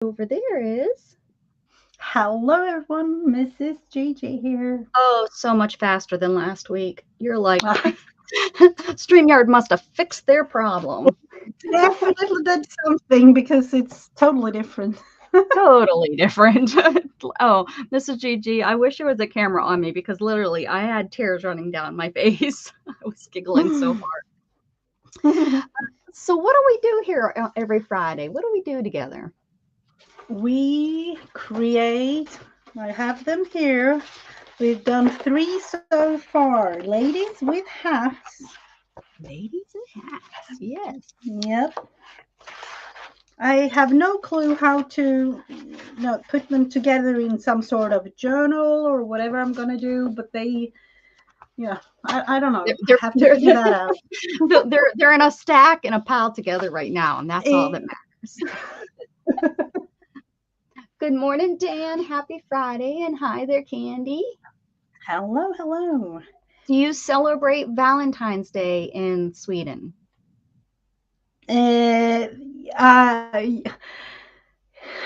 Over there is. Hello, everyone. Mrs. Gigi here. Oh, so much faster than last week. You're like, StreamYard must have fixed their problem. Definitely did something because it's totally different. Totally different. Oh, Mrs. Gigi, I wish there was a camera on me because literally I had tears running down my face. I was giggling so hard. So, what do we do here every Friday? What do we do together? We create, I have them here. We've done 3 so far. Ladies with hats. Ladies in hats, yes. Yep. I have no clue how to put them together in some sort of journal or whatever I'm going to do, but I don't know. I They're, have to they're, figure that out. they're in a stack and a pile together right now, and that's all that Eh, matters. Good morning, Dan. Happy Friday. And hi there, Candy. Hello, hello. Do you celebrate Valentine's Day in Sweden? Uh,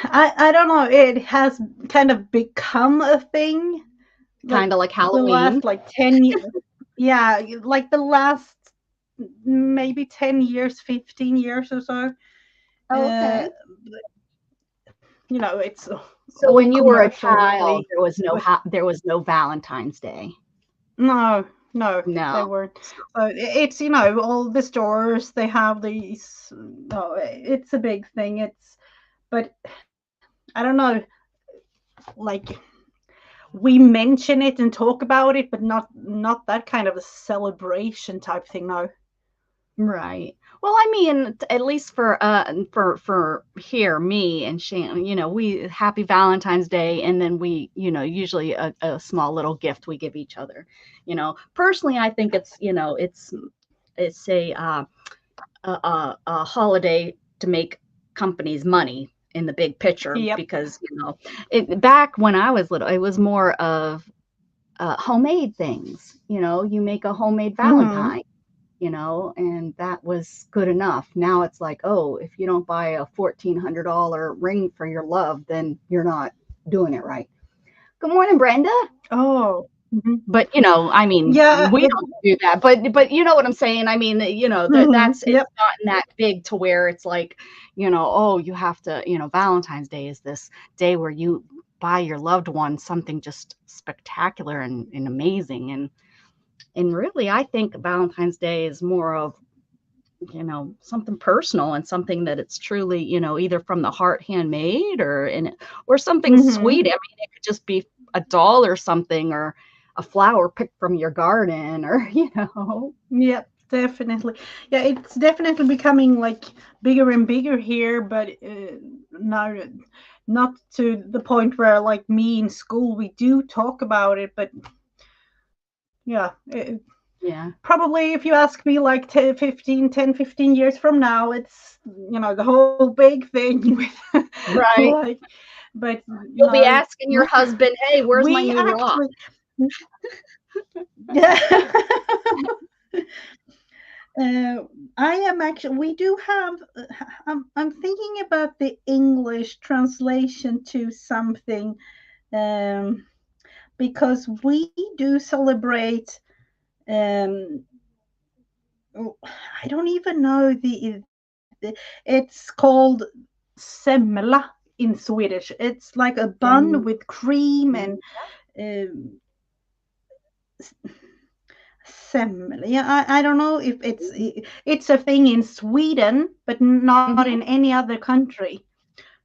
I, I don't know. It has kind of become a thing, like Kind of like the Halloween? last 10 years. Yeah, like the last maybe 10 years, 15 years or so. Oh, Uh, okay. it's So all when you were a commercial, child, really. But there was no Valentine's Day. no, no, they No. weren't. So it's all the stores they have these. No, it's a big thing. But I don't know, like we mention it and talk about it, but not that kind of a celebration type thing. No. Right. Well, I mean, at least for here, me and Shan, we happy Valentine's Day, and then we, usually a small little gift we give each other. Personally, I think it's a holiday to make companies money in the big picture Yep. because back when I was little, it was more of homemade things. You make a homemade Mm-hmm. Valentine, and that was good enough. Now it's like, oh, if you don't buy a $1,400 ring for your love, then you're not doing it right. Good morning, Brenda. Oh. Hmm. But I mean, Yeah. we don't do that. But you know what I'm saying? I mean, that's it's Yep. gotten that big to where it's like, oh, you have to, Valentine's Day is this day where you buy your loved one something just spectacular and amazing. And really, I think Valentine's Day is more of, something personal and something that it's truly, either from the heart handmade or something Hmm. sweet. I mean, it could just be a doll or something or a flower picked from your garden or, Yep. Definitely. Yeah, it's definitely becoming like bigger and bigger here, but now not to the point where like me in school we do talk about it, but yeah, Yeah. probably if you ask me like 10, 15 years from now, it's the whole big thing with Right. like, but You'll be asking your husband, "Hey, where's my we new rock?" actually, yeah. uh, I am actually, we do have, I'm thinking about the English translation to something, um, because we do celebrate, um, oh, I don't even know it's called semla in Swedish. It's like a bun Sim with cream and um, semla. Yeah, I don't know if it's a thing in Sweden, but not in Mhm. any other country.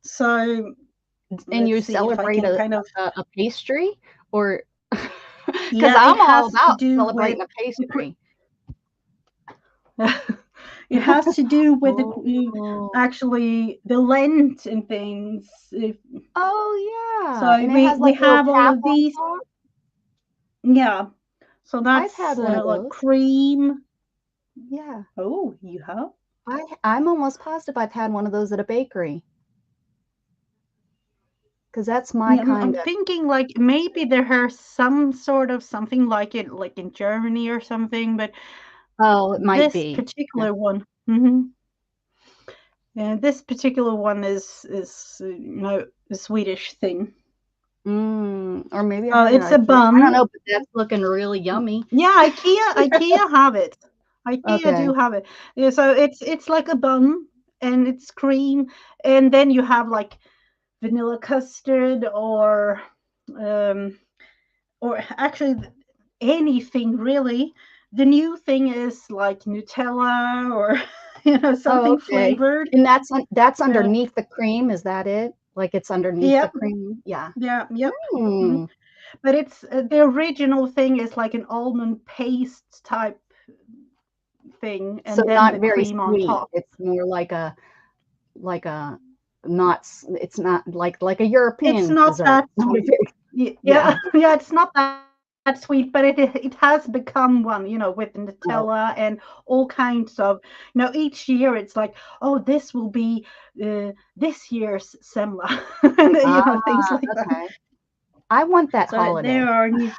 So And let's you see if I celebrate can kind of. a pastry or because Yeah, it I'm all has to about do with celebrating a pastry. it has to do with Oh. actually the Lent and things. Oh, yeah, So and it has, we like, little have all cap of on these. top? Yeah. So I've had that's one of like those. cream. Yeah. Oh, you have? I'm almost positive I've had one of those at a bakery because that's my Yeah, I'm kinda. thinking like maybe there are some sort of something like it, like in Germany or something, but Oh, it might this be. Yeah. particular one. Hmm. And this particular one is a Swedish thing. Or maybe I So had it it's at a IKEA. I don't bun. know, but that's looking really yummy. Yeah, IKEA have it. IKEA Okay. do have it. Yeah, so it's like a bun and it's cream, and then you have like vanilla custard um or actually anything really. The new thing is like Nutella or Oh, something okay. flavored. And that's Yeah. underneath the cream, is that it? Like it's underneath the Yep. cream? Yeah. Yeah. Yep. Mhm. Hmm. But it's the original thing is like an almond paste type thing, So and then not the very cream on sweet. top. It's more like a not it's not like a It's European not dessert. that It's not sweet. very, yeah. Yeah, yeah, it's not that sweet, but it has become one, with Nutella Oh, and all kinds of, each year it's like, oh, this will be this year's semla, and things like that. okay. I want that So holiday. there are new.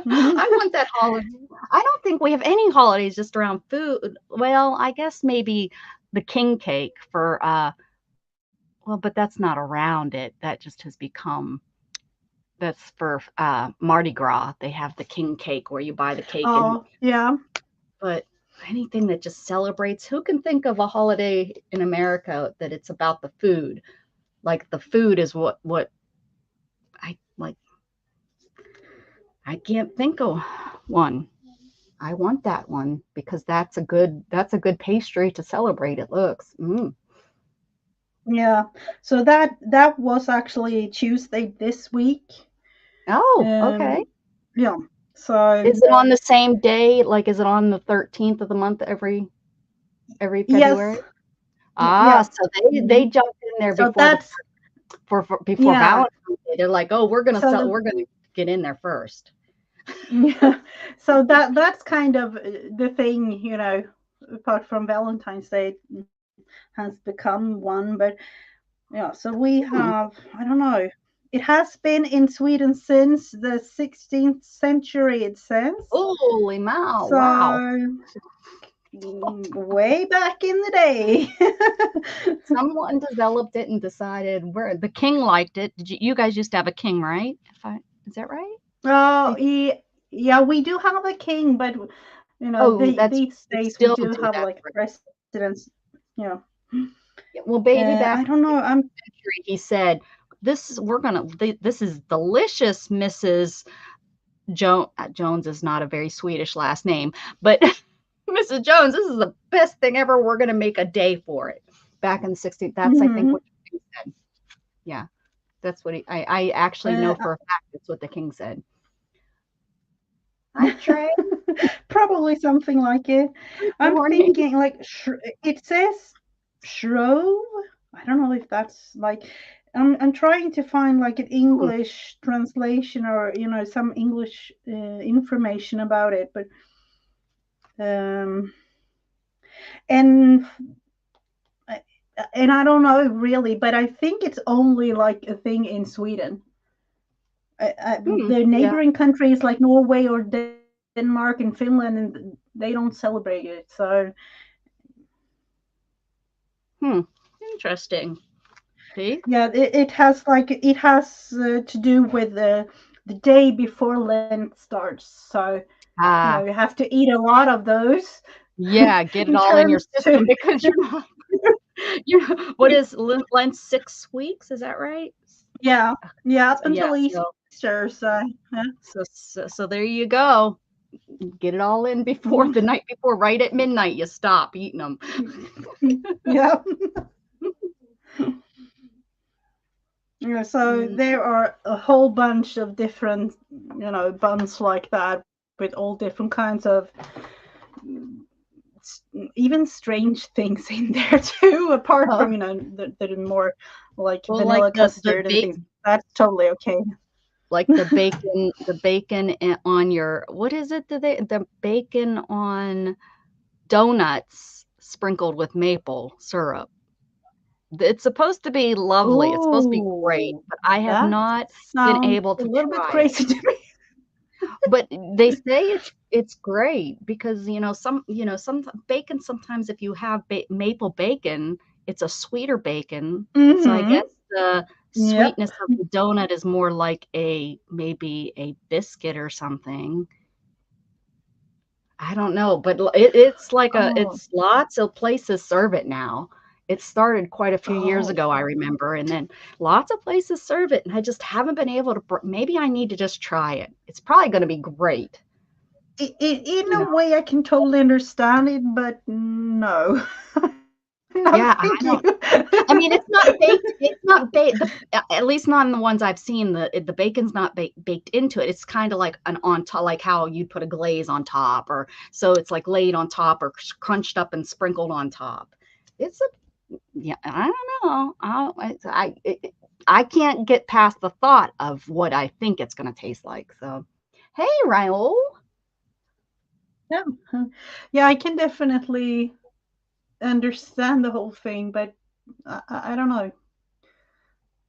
Mhm. I want that holiday. I don't think we have any holidays just around food. Well, I guess maybe the king cake for well, but that's not around it. That just has become that's for Mardi Gras. They have the king cake where you buy the cake and Oh, yeah. but anything that just celebrates, who can think of a holiday in America that it's about the food? Like the food is what I like I can't think of one. I want that one because that's a good pastry to celebrate, it looks. Mm. Yeah. So that was actually Tuesday this week. Oh, okay. Um, yeah. So Is it on the same day? Like, is it on the 13th of the month every yes, February? yeah. So they Hmm. jumped in there So before that's before yeah. Valentine's Day. They're like, "Oh, So we're gonna get in there first." yeah. So that's kind of the thing, apart from Valentine's Day has become one, but yeah, so we Hmm. have, I don't know. It has been in Sweden since the 16th century, it says. Holy mow! So Wow. way back in the day. Someone developed it and decided where the king liked it. You guys used to have a king, right? Is that right? Oh, Did, yeah, we do have a king, but oh, these we days we still do do have that. like presidents. Yeah. Yeah, well, baby, I back in don't the know. I'm 16th century, he said, this is delicious, Mrs. Jones is not a very Swedish last name, but Mrs. Jones, this is the best thing ever. We're gonna make a day for it." Back in the 16th, that's I think mhm. what he said. Yeah, that's what I actually know uh, for a fact that's what the king said. Hi, Trey. Probably something like it. Good I'm morning. thinking like it says shrove. I don't know if that's like I'm trying to find like an Hmm. English translation or some English information about it, but um and and I don't know really, but I think it's only like a thing in Sweden. Hmm. The Yeah. neighboring countries like Norway or Denmark and Finland, and they don't celebrate it. So Hmm. Interesting. See? yeah, it has to do with the day before Lent starts. So Ah, you have to eat a lot of those yeah. Get it in all in your terms to system because you're not. You what is Lent 6 weeks? Is that right? yeah, yeah, up So yeah. until So Easter. So yeah. so there you go. Get it all in before Mhm. the night before, right at midnight. You stop eating them. Yeah. Yeah, so Mm, there are a whole bunch of different, buns like that with all different kinds of even strange things in there too, apart from, uh, the more like well, like vanilla the custard and things. That's totally okay. bacon on your what is it? The bacon on donuts sprinkled with maple syrup. It's supposed to be lovely. It's supposed to be great, Oh, but I have that not been sounds able a to little bit try it. crazy to me. But they say it's great because some bacon sometimes if you have maple bacon, it's a sweeter bacon. So I Mm-hmm. guess the Yep. sweetness of the donut is more like maybe a biscuit or something. I don't know, but it's like Oh, it's lots of places serve it now. It started quite a few years oh. ago, I remember, and then lots of places serve it, and I just haven't been able to. Maybe I need to just try it. It's probably going to be great, In you a know. way, I can totally understand it, but no. No, Yeah, I thank you. don't. I mean, it's not baked. It's not baked. At least not in the ones I've seen. The bacon's not baked into it. It's kind of like an on top, like how you'd put a glaze on top, or so it's like laid on top or crunched up and sprinkled on top. It's a yeah. I don't know. I can't get past the thought of what I think it's going to taste like. So, hey, Raul. Yeah. Yeah, I can definitely understand the whole thing, but I don't know.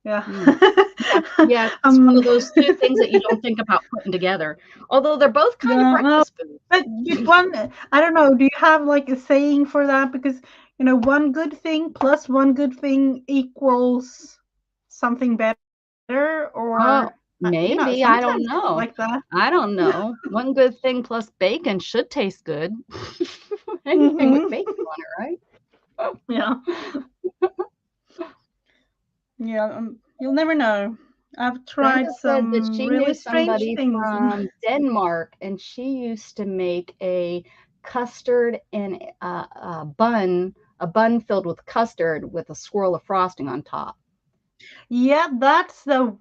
Yeah. Hmm. Yeah, yeah, it's just one of um, those 2 things that you don't think about putting together, although they're both kind of yeah, no, breakfast but foods. one, I don't know. Do you have like a saying for that? Because one good thing plus one good thing equals something better, or Oh, maybe, I don't sometimes it's know. like that. I don't know. One good thing plus bacon should taste good. Anything with Hmm. bacon on it, right? Yeah. Yeah. You'll never know. I've Brenda tried said that some she knew really strange somebody things. from Denmark, and she used to make a custard and a bun filled with custard with a swirl of frosting on top. Yeah, that's the.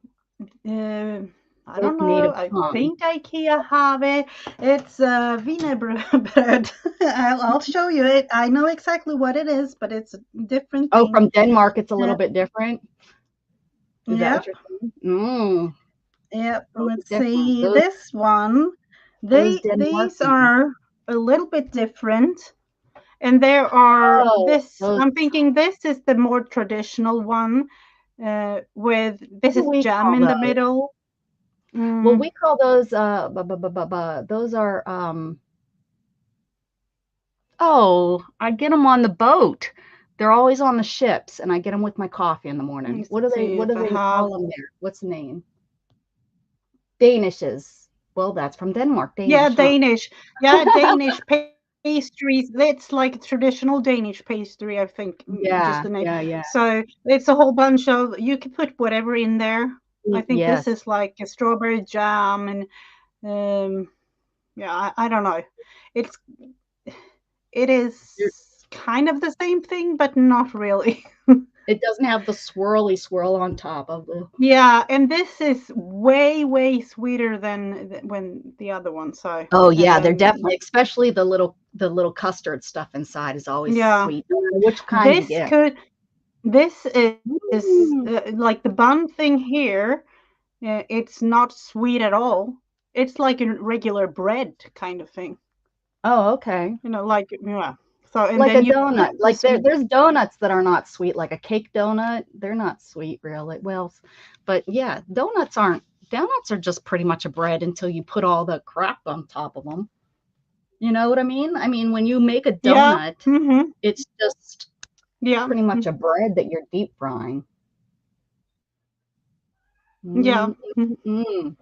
Uh, I don't Oak know. native I tongue. think IKEA have it. It's wienerbröd. I'll show you it. I know exactly what it is, but it's a different Oh, thing. from Denmark, it's a little Uh, bit different. Is that what yep. you're saying? Mm, Yep. those Let's are different. see. This one. Those These Denmarkians. are a little bit different. And there are Oh, this. those. I'm thinking this is the more traditional one, with What this do is we jam call in the those? middle. Well, Mm, we call those those are oh, I get them on the boat. They're always on the ships, and I get them with my coffee in the morning. let's see What if do I they have. call them there? What's the name? Danishes. Well, that's from Denmark, Yeah, Danish, huh? Danish. Yeah, Danish pastries. It's like a traditional Danish pastry, I think, just Yeah, the name. yeah, yeah. So it's a whole bunch of, you can put whatever in there. I think this Yes. is like a strawberry jam and yeah, I don't know. It's it You're is kind of the same thing, but not really. it doesn't have the swirly swirl on top of the Yeah, and this is way, way sweeter than when the other one. So, oh, yeah, they're um, definitely especially the little custard stuff inside is always yeah, sweet, no matter which kind you this get. could this is Mm. like the bun thing here. It's not sweet at all. It's like a regular bread kind of thing. Oh, okay. Like yeah. So and Like then a you put donut. Like this. there's donuts that are not sweet, like a cake donut. They're not sweet really. Well, but yeah, donuts are just pretty much a bread until you put all the crap on top of them. You know what I mean? I mean, when you make a Yeah. donut, Mm-hmm. it's just Yeah. pretty much a bread that you're deep frying. Yeah. Mm, mm.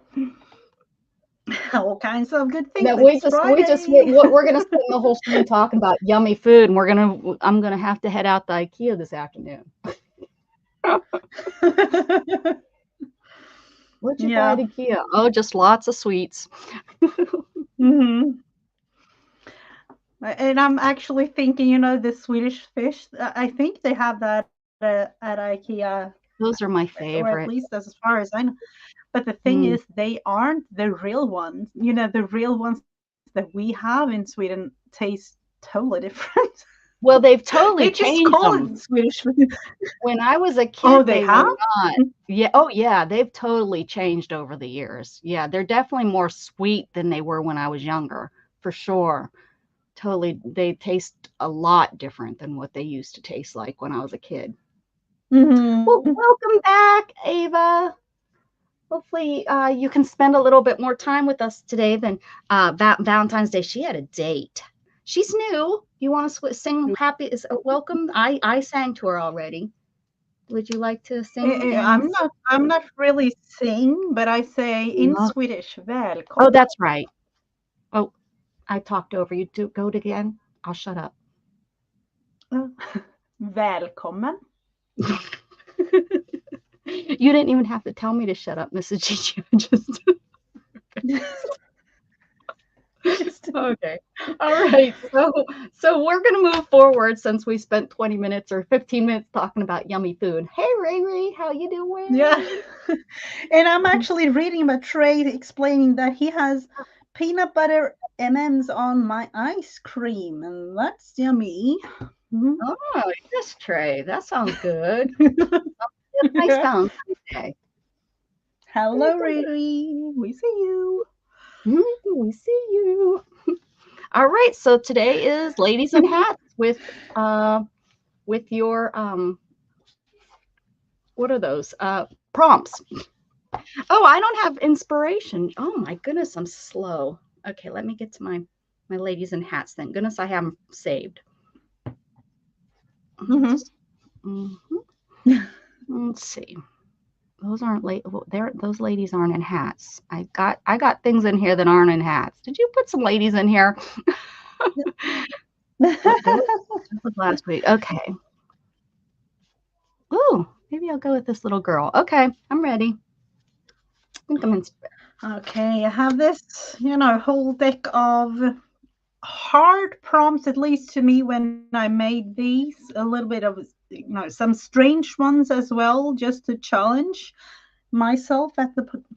All kinds of good things. That It's Friday. we're gonna spend the whole stream talking about yummy food, and I'm gonna have to head out to IKEA this afternoon. What'd you buy at Yeah. IKEA? Oh, just lots of sweets. Hmm. And I'm actually thinking, the Swedish fish. I think they have that at IKEA, Those are my or at favorite. least as far as I know. But the thing Mm. is, they aren't the real ones. The real ones that we have in Sweden taste totally different. Well, they've totally They just changed call them. it Swedish. When I was a Oh, kid, they they were have? not. Yeah, oh yeah, they've totally changed over the years. Yeah, they're definitely more sweet than they were when I was younger, for sure. Totally, they taste a lot different than what they used to taste like when I was a kid. Well, Hmm. welcome back, Ava. Hopefully, you can spend a little bit more time with us today than Valentine's Day. She had a date. She's new. You want to sing Happy is Welcome? I sang to her already. Would you like to sing? And I'm not really sing, but I say in love. Swedish, Oh, välkommen. that's right. Oh, I talked over you. Do go it again. I'll shut up. Välkommen. You didn't even have to tell me to shut up, Mrs. Gigi. Just okay. All right. So we're gonna move forward since we spent 20 minutes or 15 minutes talking about yummy food. Hey Ray, how you doing? Yeah. And I'm actually reading about Trey explaining that he has peanut butter M&Ms on my ice cream, and that's yummy. Oh, yes, Trey. That sounds good. Nice Yeah. sound today. Hello, Riri. We see you. We see you. All right. So today is ladies in hats with your what are those? Prompts. Oh, I don't have inspiration. Oh my goodness, I'm slow. Okay, let me get to my ladies in hats. Thank goodness I have them saved. Let's see. Those aren't those ladies aren't in hats. I got things in here that aren't in hats. Did you put some ladies in here? That was last week. Okay. Ooh, maybe I'll go with this little girl. Okay, I'm ready. I think I'm inspired. Okay, I have this, whole deck of hard prompts, at least to me, when I made these. A little bit of, some strange ones as well, just to challenge myself at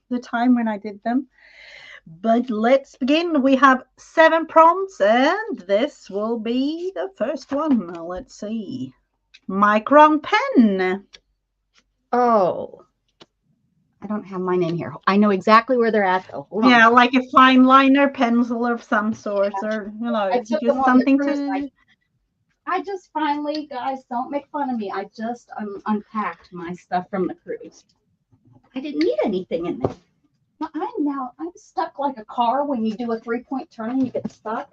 the time when I did them. But let's begin. We have 7 prompts, and this will be the first one. Now, let's see. Micron pen. Oh, I don't have mine in here. I know exactly where they're at, though. Hold on. Yeah, like a fine liner pencil of some sort, or just something to. I just finally, guys, don't make fun of me. I just unpacked my stuff from the cruise. I didn't need anything in there. I'm stuck like a car when you do a 3-point turn and you get stuck.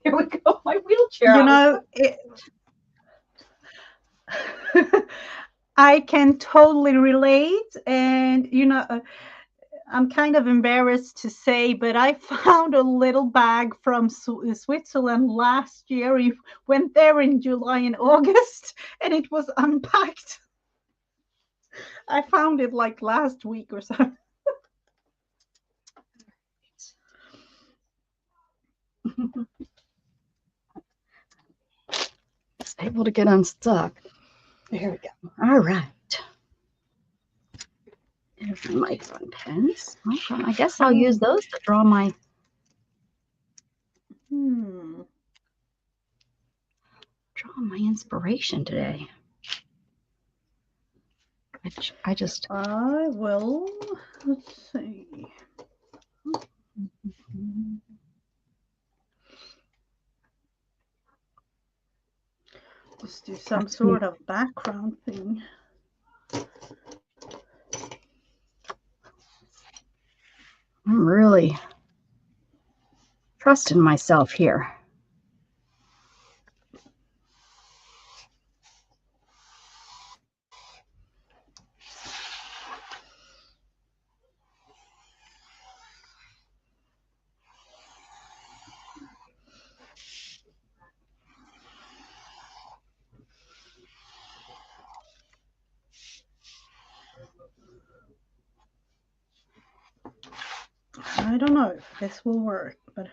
Here we go. My wheelchair. I can totally relate, and I'm kind of embarrassed to say, but I found a little bag from Switzerland last year. We went there in July and August, and it was unpacked. I found it like last week or so. It's able to get unstuck. There we go. All right. There's my fun pens. Okay, I guess I'll use those to draw my inspiration today. I will. Let's see. Just do some sort of background thing. I'm really trusting myself here. I don't know if this will work, but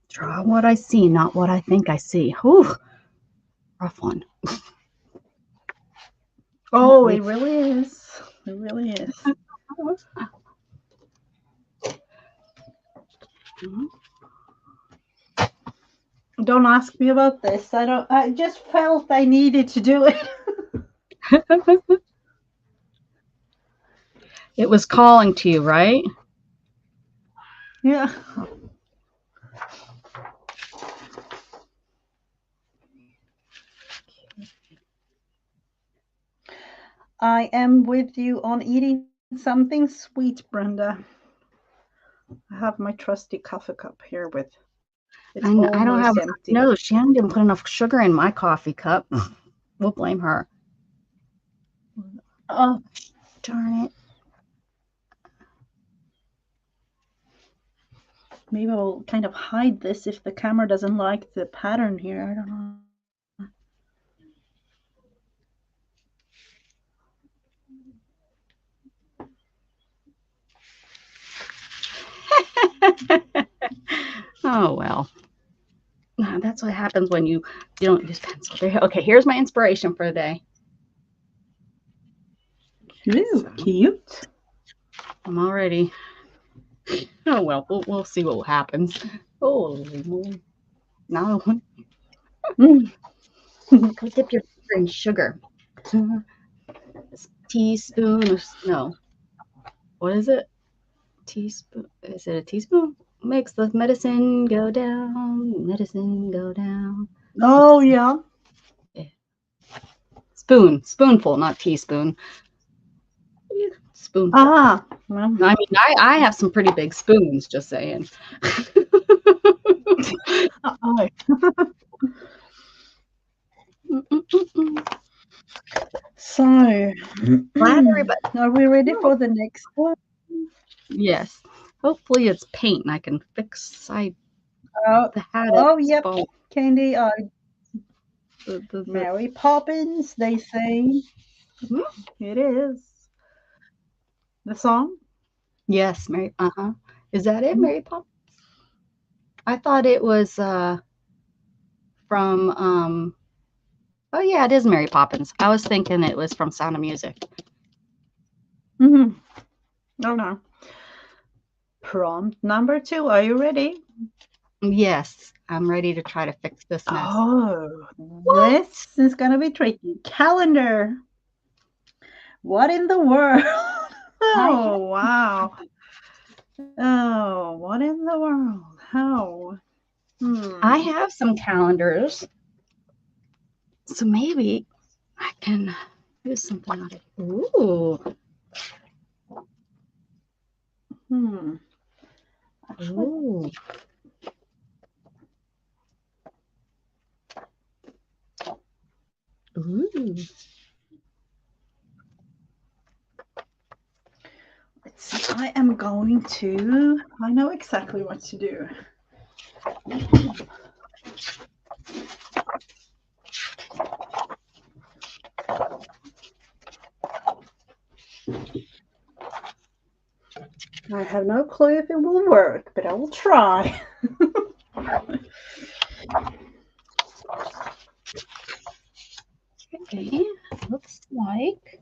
Draw what I see, not what I think I see. Whew. Rough one. Oh, it really is. It really is. Don't ask me about this. I just felt I needed to do it. It was calling to you, right? Yeah. I am with you on eating something sweet, Brenda. I have my trusty coffee cup here with it's I don't have. almost empty, but No, Shannon didn't put enough sugar in my coffee cup. We'll blame her. oh, Darn it. maybe I'll kind of hide this if the camera doesn't like the pattern here. I don't know. Oh well. That's what happens when you don't use pencil. Okay, here's my inspiration for the day. Ooh, cute. I'm already. Oh well, we'll see what happens. Holy moly! Now Mm. go dip your finger in sugar. Teaspoon of no. What is it? Teaspoon? Is it a teaspoon? Makes the medicine go down. Medicine go down. Oh yeah. Spoonful, not teaspoon. Spoonful. Ah. Well. I mean, I have some pretty big spoons, just saying. Oh. So, Glad everybody. are we ready for the next one? Yes. Hopefully it's paint and I can fix Oh, the hat. oh yep, Spot. Candy. The Mary Poppins, they say. Hmm? It is. The song? Yes, Mary. Is that it, Mhm. Mary Poppins? I thought it was from oh yeah, it is Mary Poppins. I was thinking it was from Sound of Music. Mm-hmm. Oh no. Prompt number 2. Are you ready? Yes, I'm ready to try to fix this mess. Oh, What? this is gonna be tricky. Calendar. What in the world? Oh wow. Oh, what in the world? How? I have some calendars, so maybe I can do something on it. Ooh. Actually, Ooh. Ooh. let's see. I am going to. I know exactly what to do. I have no clue if it will work, but I will try. Okay. Looks like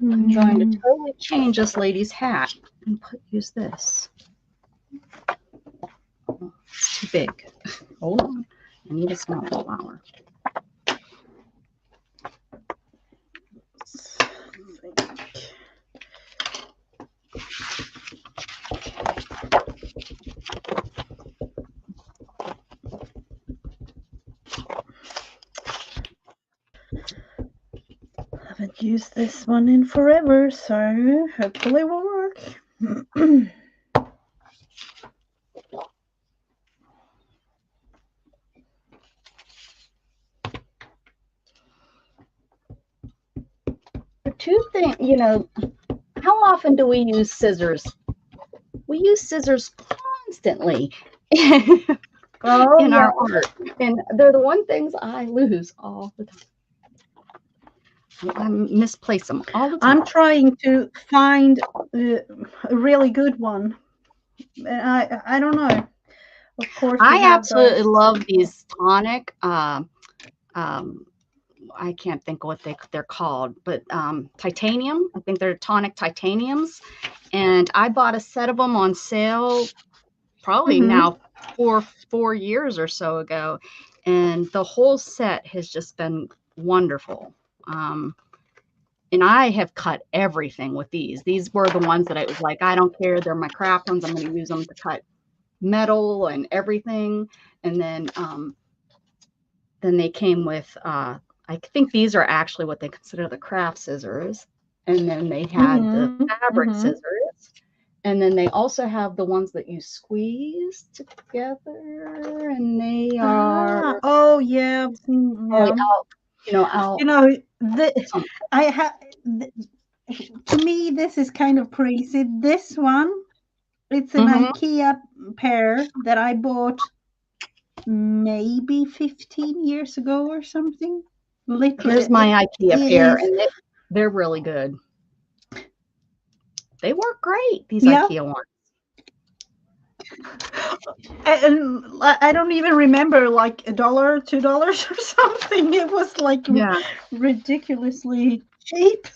I'm trying to totally change this lady's hat and use this. Oh, it's too big. Hold on. I need a smaller flower. Haven't used this one in forever, so hopefully it will work. The two things, how often do we use scissors? We use scissors constantly Oh, in yeah. our art, and they're the one things I lose all the time. I misplace them all the time. I'm trying to find a really good one. And I don't know. Of course, we I have absolutely those. love these tonic. I can't think of what they're called, but titanium. I think they're tonic titaniums, and I bought a set of them on sale probably now 4 years or so ago, and the whole set has just been wonderful. And I have cut everything with these. These were the ones that I was like, I don't care. They're my craft ones. I'm going to use them to cut metal and everything. And then they came with I think these are actually what they consider the craft scissors. And then they had the fabric scissors. And then they also have the ones that you squeeze together, and they are oh yeah, out. I have. To me, this is kind of crazy. This one, it's an IKEA pair that I bought maybe 15 years ago or something. Literally, here's my IKEA pair, and they're really good. They work great, these IKEA ones. And I don't even remember, like $1, $2 or something. It was like ridiculously cheap.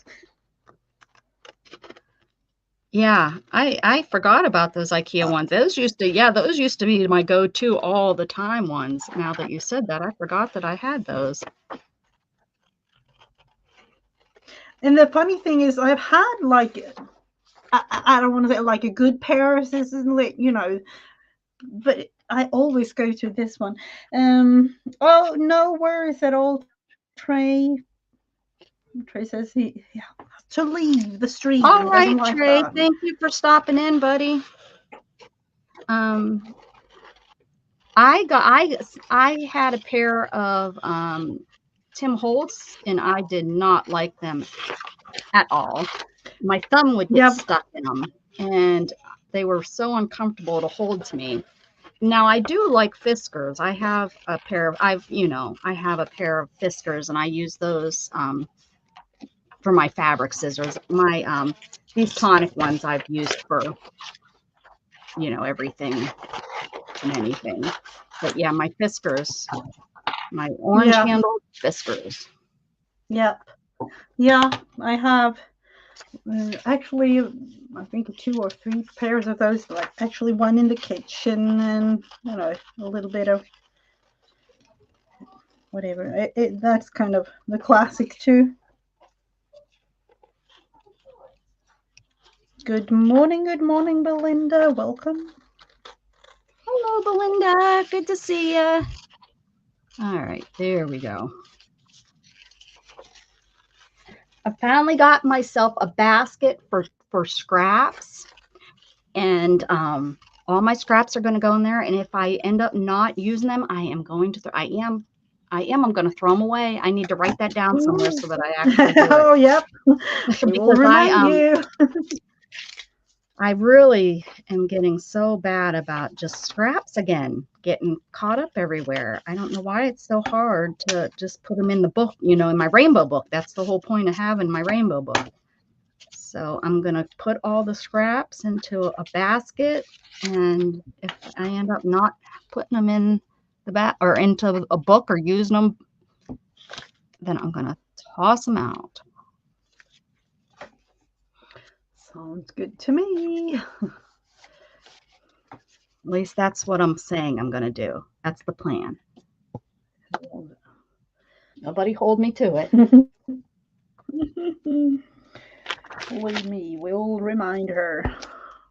Yeah, I forgot about those IKEA ones. Those used to be my go-to all the time ones. Now that you said that, I forgot that I had those. And the funny thing is, I've had like, I don't want to say like a good pair of scissors, but I always go to this one. Oh, no worries at all, Trey. Trey says he to leave the stream. All right, like Trey. That. Thank you for stopping in, buddy. I had a pair of Tim Holtz, and I did not like them at all. My thumb would get stuck in them, and they were so uncomfortable to hold to me. Now I do like Fiskars. I have a pair of I have a pair of Fiskars, and I use those for my fabric scissors. My these tonic ones I've used for everything and anything. But yeah, my Fiskars, my orange handled Fiskars. Yep. Yeah, I have actually, I think 2 or 3 pairs of those. Like actually one in the kitchen, and a little bit of whatever. That's kind of the classic too. Good morning, Belinda. Welcome. Hello, Belinda. Good to see you. All right, there we go. I finally got myself a basket for scraps, and all my scraps are going to go in there. And if I end up not using them, I am going to. I'm going to throw them away. I need to write that down somewhere so that I actually do it. Oh, yep. Because I really am getting so bad about just scraps again, getting caught up everywhere. I don't know why it's so hard to just put them in the book, in my rainbow book. That's the whole point of having my rainbow book. So I'm going to put all the scraps into a basket, and if I end up not putting them in the or into a book or using them, then I'm going to toss them out. Sounds good to me. At least that's what I'm saying I'm going to do. That's the plan. Nobody hold me to it. Believe me, we'll remind her.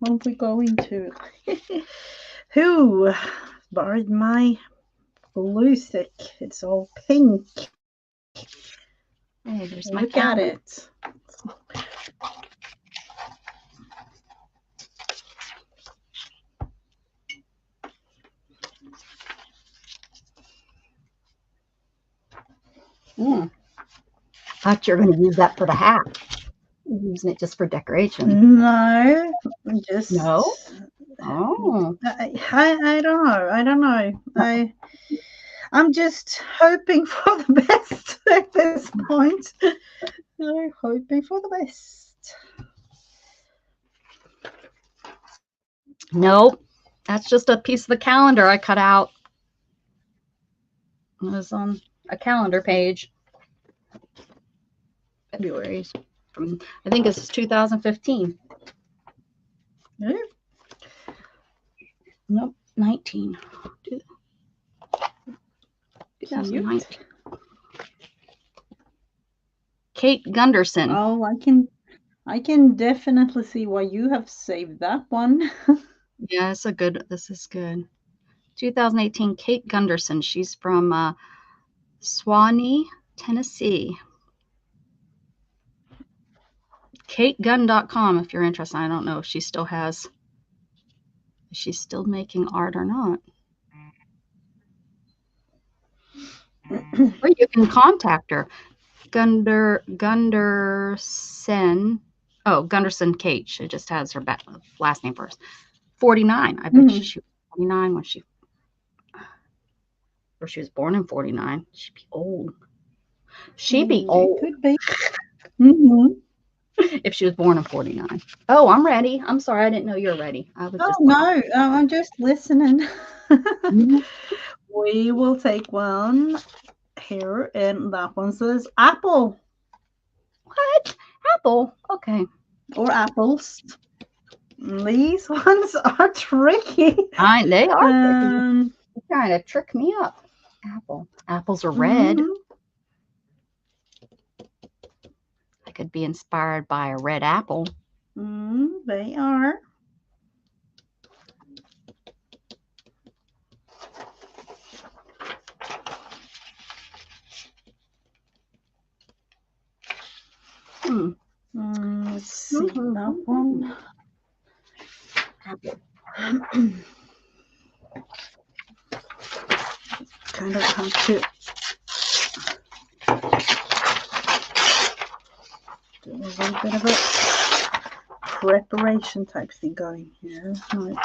Won't we go into who borrowed my glue stick? It's all pink. Hey, there's my Look at it. Thought you were going to use that for the hat. You're using it just for decoration. No, just no. Oh, I don't know. I'm just hoping for the best at this point. I'm hoping for the best. Nope, that's just a piece of the calendar I cut out. It was on a calendar page. February's from, I think it's 2015. Yeah. Nope, 19. 2019. Kate Gunderson. Oh, I can definitely see why you have saved that one. Yeah, this is good. 2018, Kate Gunderson. She's from Swanee, Tennessee. KateGunn.com if you're interested. I don't know if she still has, if she's still making art or not. Or you can contact her. Gunderson. Oh, Gunderson Kate. She just has her last name first. 49. I bet she was 49 when she, or she was born in 49. She'd be old. She'd be old. Could be. If she was born in 49. Oh, I'm ready. I'm sorry. I didn't know you were ready. I was just. No, I'm just listening. We will take one here, and that one says apple. What? Apple? Okay. Or apples. These ones are tricky. They are tricky. They're trying to trick me up. Apple. Apples are red. I could be inspired by a red apple. They are. Let's see that one. Apple. Kind of have to do a little bit of a preparation type thing going here. Right.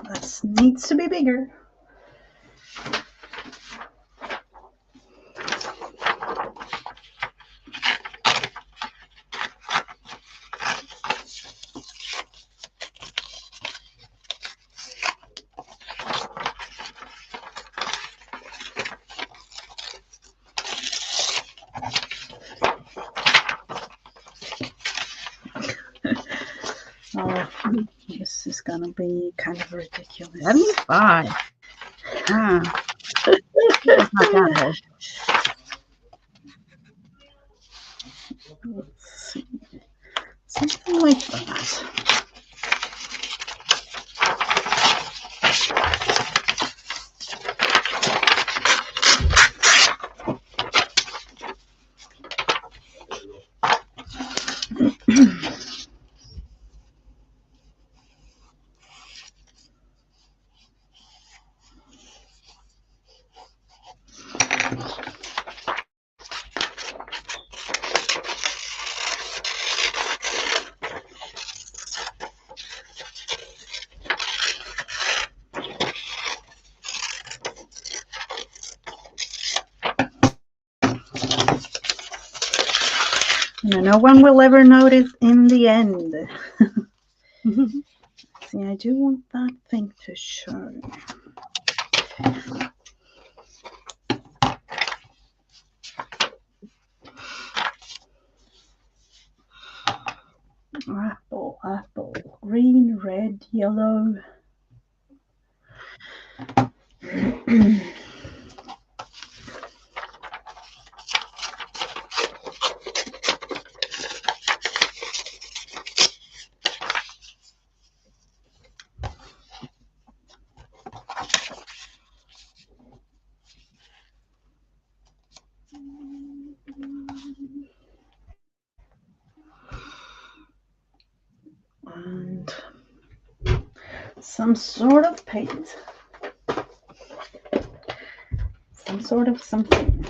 That needs to be bigger. This is gonna be kind of ridiculous. 75. That's not that old. Let's see. Something like that. No one will ever notice in the end. See, I do want that thing to show. Apple, apple, green, red, yellow. And some sort of paint. Some sort of something.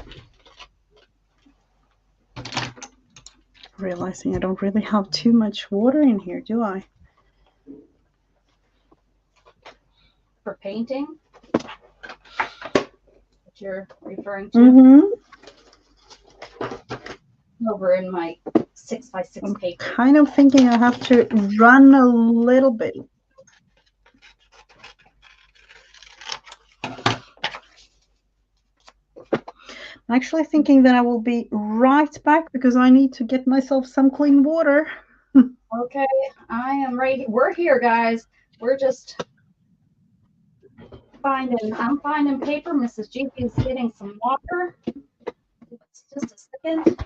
Realizing I don't really have too much water in here, do I? For painting? What you're referring to? Over in my 6x6 paper. Kind of thinking I have to run a little bit. I'm actually thinking that I will be right back because I need to get myself some clean water. Okay, I am ready. We're here, guys. We're just I'm finding paper. Mrs. Gigi is getting some water. Just a second.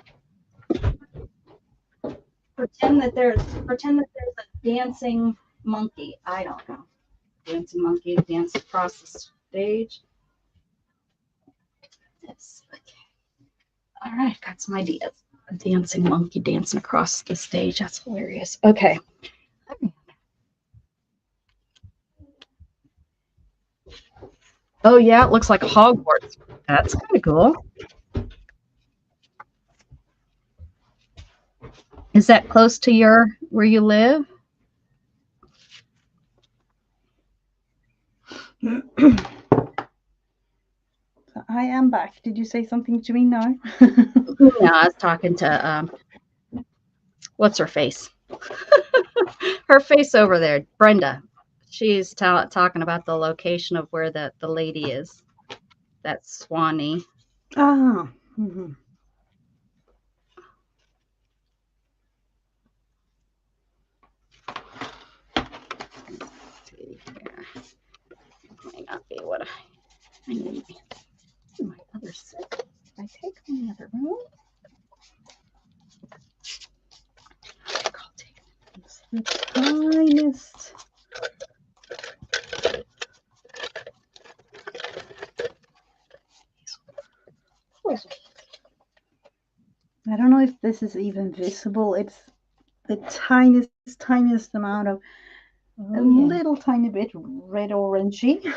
Pretend that there's a dancing monkey. I don't know. Dancing monkey dance across the stage. This. Okay. All right, got some ideas. A dancing monkey dancing across the stage. That's hilarious. Okay. Oh yeah, it looks like Hogwarts. That's kind of cool. Is that close to where you live? I am back. Did you say something to me now? Yeah, I was talking to what's her face? Her face over there, Brenda. She's talking about the location of where the lady is. That's Swanee. Ah. Mm-hmm. Might not be what I need. My other set. I take from the other room. I'll take It's the tiniest. I don't know if this is even visible. It's the tiniest amount of a little tiny bit red orangey.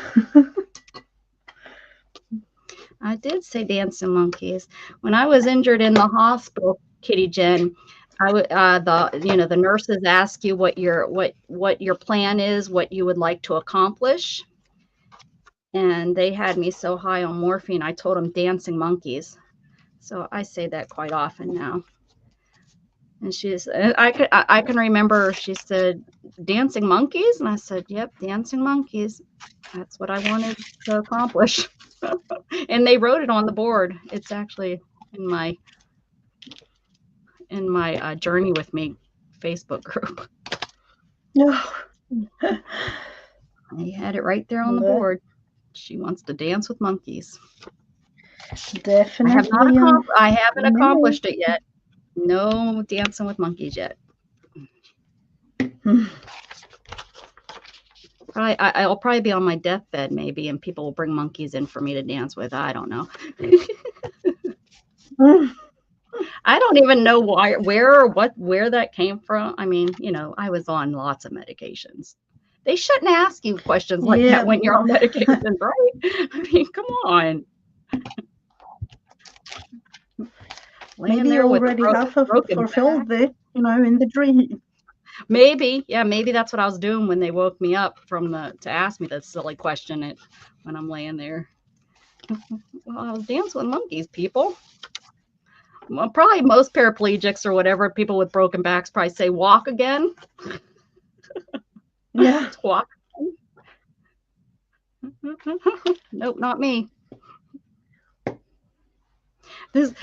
I did say dancing monkeys. When I was injured in the hospital, Kitty Jen, I would the nurses ask you what your plan is, what you would like to accomplish, and they had me so high on morphine. I told them dancing monkeys, so I say that quite often now. And I can remember she said dancing monkeys, and I said, "Yep, dancing monkeys. That's what I wanted to accomplish." And they wrote it on the board. It's actually in my Journey with Me Facebook group. No. They had it right there on the board. She wants to dance with monkeys. Definitely. I haven't accomplished it yet. No dancing with monkeys yet. I'll probably be on my deathbed maybe, and people will bring monkeys in for me to dance with. I don't know. I don't even know where that came from. I mean, I was on lots of medications. They shouldn't ask you questions like that when you're on medications, right? I mean, come on. Maybe you already have fulfilled it, in the dream. Maybe, yeah, maybe that's what I was doing when they woke me up to ask me that silly question when I'm laying there. Well, I was dancing with monkeys, people. Well, probably most paraplegics or whatever, people with broken backs probably say walk again. Yeah. Walk. Nope, not me. That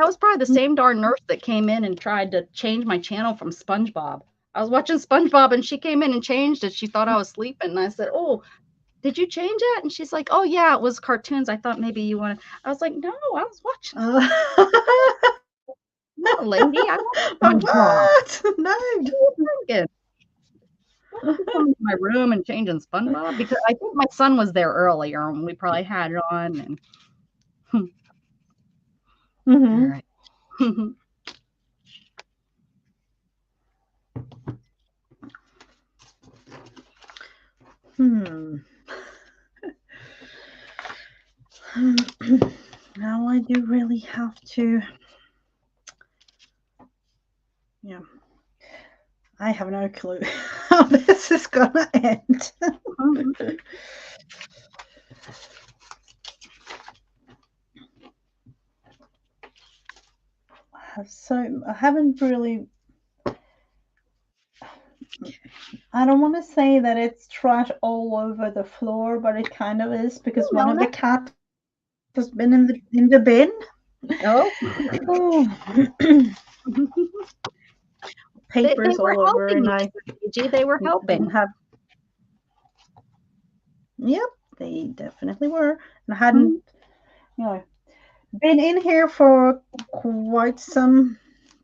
was probably the same darn nurse that came in and tried to change my channel from SpongeBob. I was watching SpongeBob and she came in and changed it. She thought I was sleeping. And I said, "Oh, did you change it?" And she's like, "Oh, yeah, it was cartoons. I thought maybe you wanted." I was like, "No, I was watching." No, lady, I don't what? No. Coming to my room and changing SpongeBob because I think my son was there earlier and we probably had it on. And all right. Now I do really have to. Yeah. I have no clue how this is gonna end. I haven't really. I don't want to say that it's trash all over the floor, but it kind of is because one of the cats has been in the bin. Oh. Papers all over, and they were helping. Yep, they definitely were. And I hadn't, been in here for quite some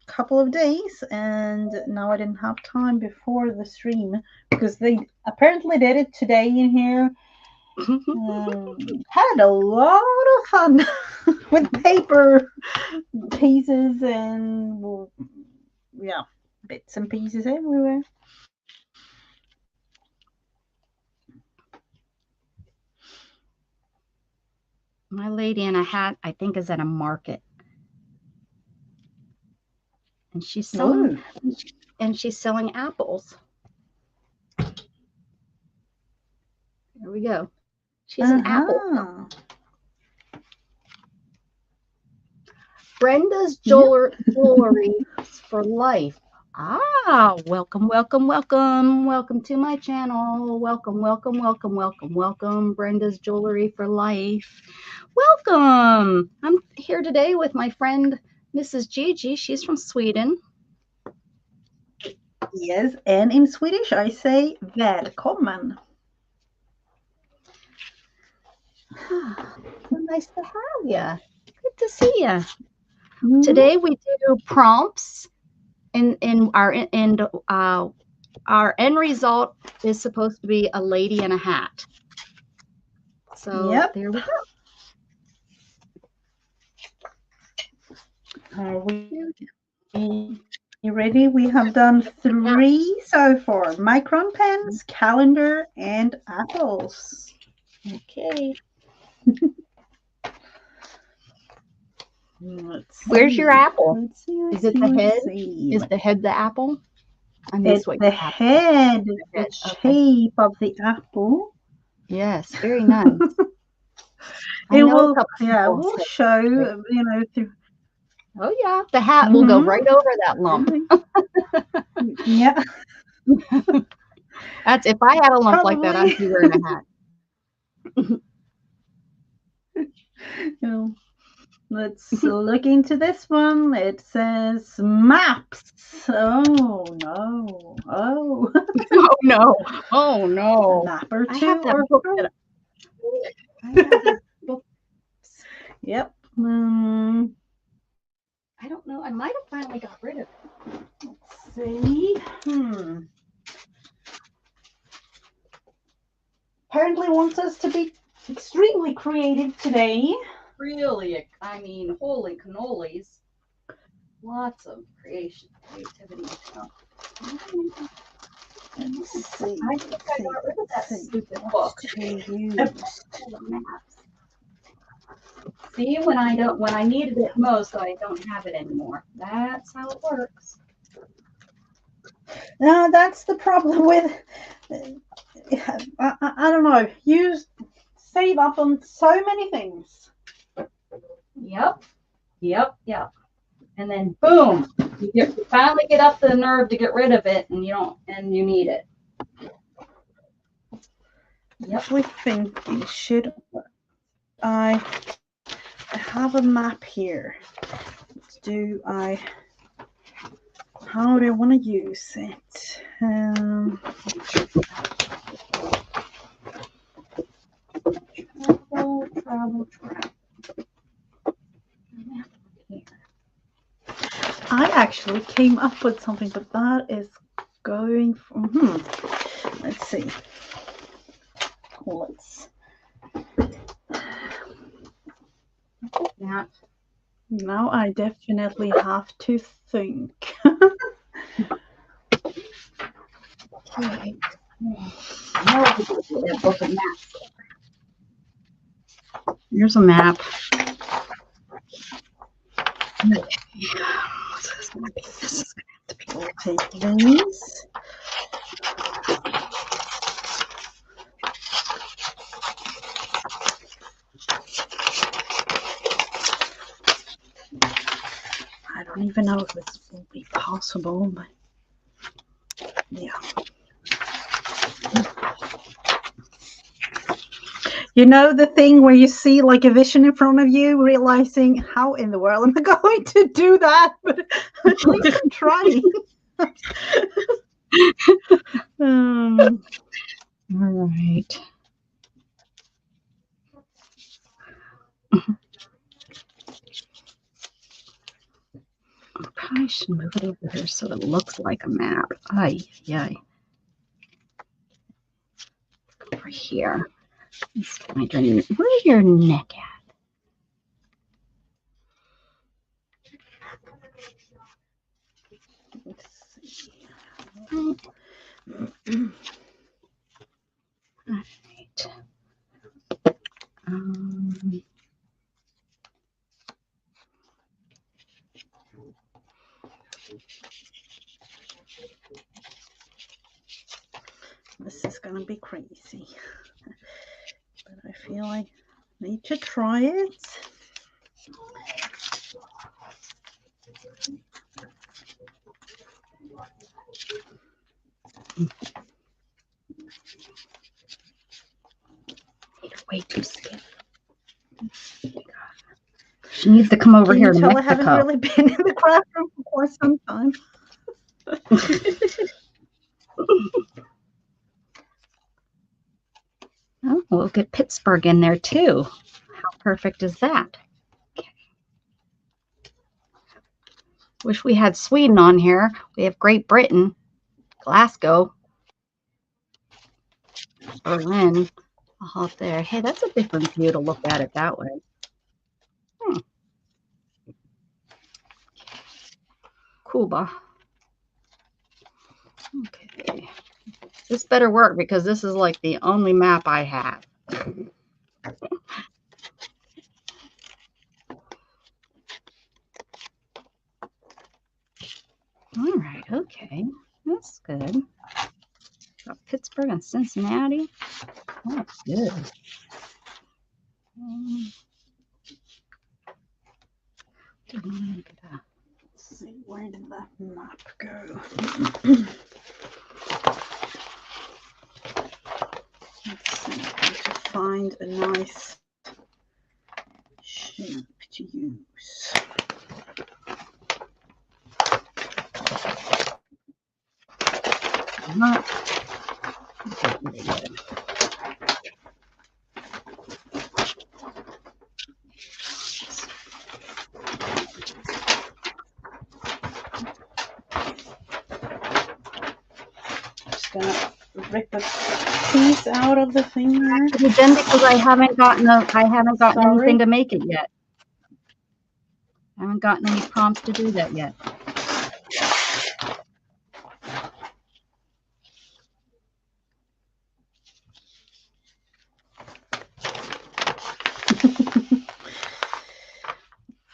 couple of days, and now I didn't have time before the stream because they apparently did it today in here. Had a lot of fun with paper pieces and yeah, bits and pieces everywhere. My lady in a hat, I think, is at a market, and she's selling apples. There we go. She's an apple. Brenda's jewelry for life. Ah, welcome, welcome, welcome. Welcome to my channel. Welcome, welcome, welcome, welcome, welcome. Brenda's Jewelry for Life. Welcome. I'm here today with my friend, Mrs. Gigi. She's from Sweden. Yes, and in Swedish I say välkommen. So nice to have you. Good to see you. Today we do prompts, and our end result is supposed to be a lady in a hat. So there we go. Are we ready? We have done 3 so far: micron pens, calendar, and apples. Okay. Where's your apple? Is it the head? Is the head the apple? It's the head, the shape of the apple. Yes, very nice. We'll show, you know, through. Oh yeah, the hat will go right over that lump. Yeah. That's if I had a lump like that, I'd be wearing a hat. Let's look into this one. It says maps. Oh no. Oh. Oh no. Oh no. A map or two. I have that book. Yep. I don't know. I might have finally got rid of it. Let's see. Apparently wants us to be extremely creative today. Really, I mean, holy cannolis. Lots of creativity. Let's see. I think I got rid of that stupid book. See, when I needed it most, I don't have it anymore. That's how it works. No, that's the problem with. I don't know. You save up on so many things. Yep. And then boom, you finally get up the nerve to get rid of it, and you need it. Yep. We're thinking, should I have a map here? How do I want to use it? Travel. I actually came up with something, but that is going from. Let's see. Now I definitely have to think. Okay. Here's a map. This is going to have to be. We'll take these. I don't even know if this will be possible, but yeah. You know the thing where you see like a vision in front of you, realizing how in the world am I going to do that? But at least I'm trying. All right. I probably should move so it looks like a map. Ay, yay. Over here. Where's your neck at? Let's see. All right. This is gonna be crazy, but I feel I need to try it. Way too stiff. She needs to come over here to Mexico. I haven't really been in the craft room for quite some time. Oh, we'll get Pittsburgh in there too. How perfect is that? Okay. Wish we had Sweden on here. We have Great Britain, Glasgow, Berlin, all up there. Hey, that's a different view to look at it that way. Cuba. Okay. This better work because this is like the only map I have. All right, okay. That's good. Got Pittsburgh and Cincinnati. That's good. Let's see, where did that map go? Let's see, how to find a nice shape to use. Just gonna rip a piece out of the thing here. Then because I haven't gotten anything to make it yet. I haven't gotten any prompts to do that yet.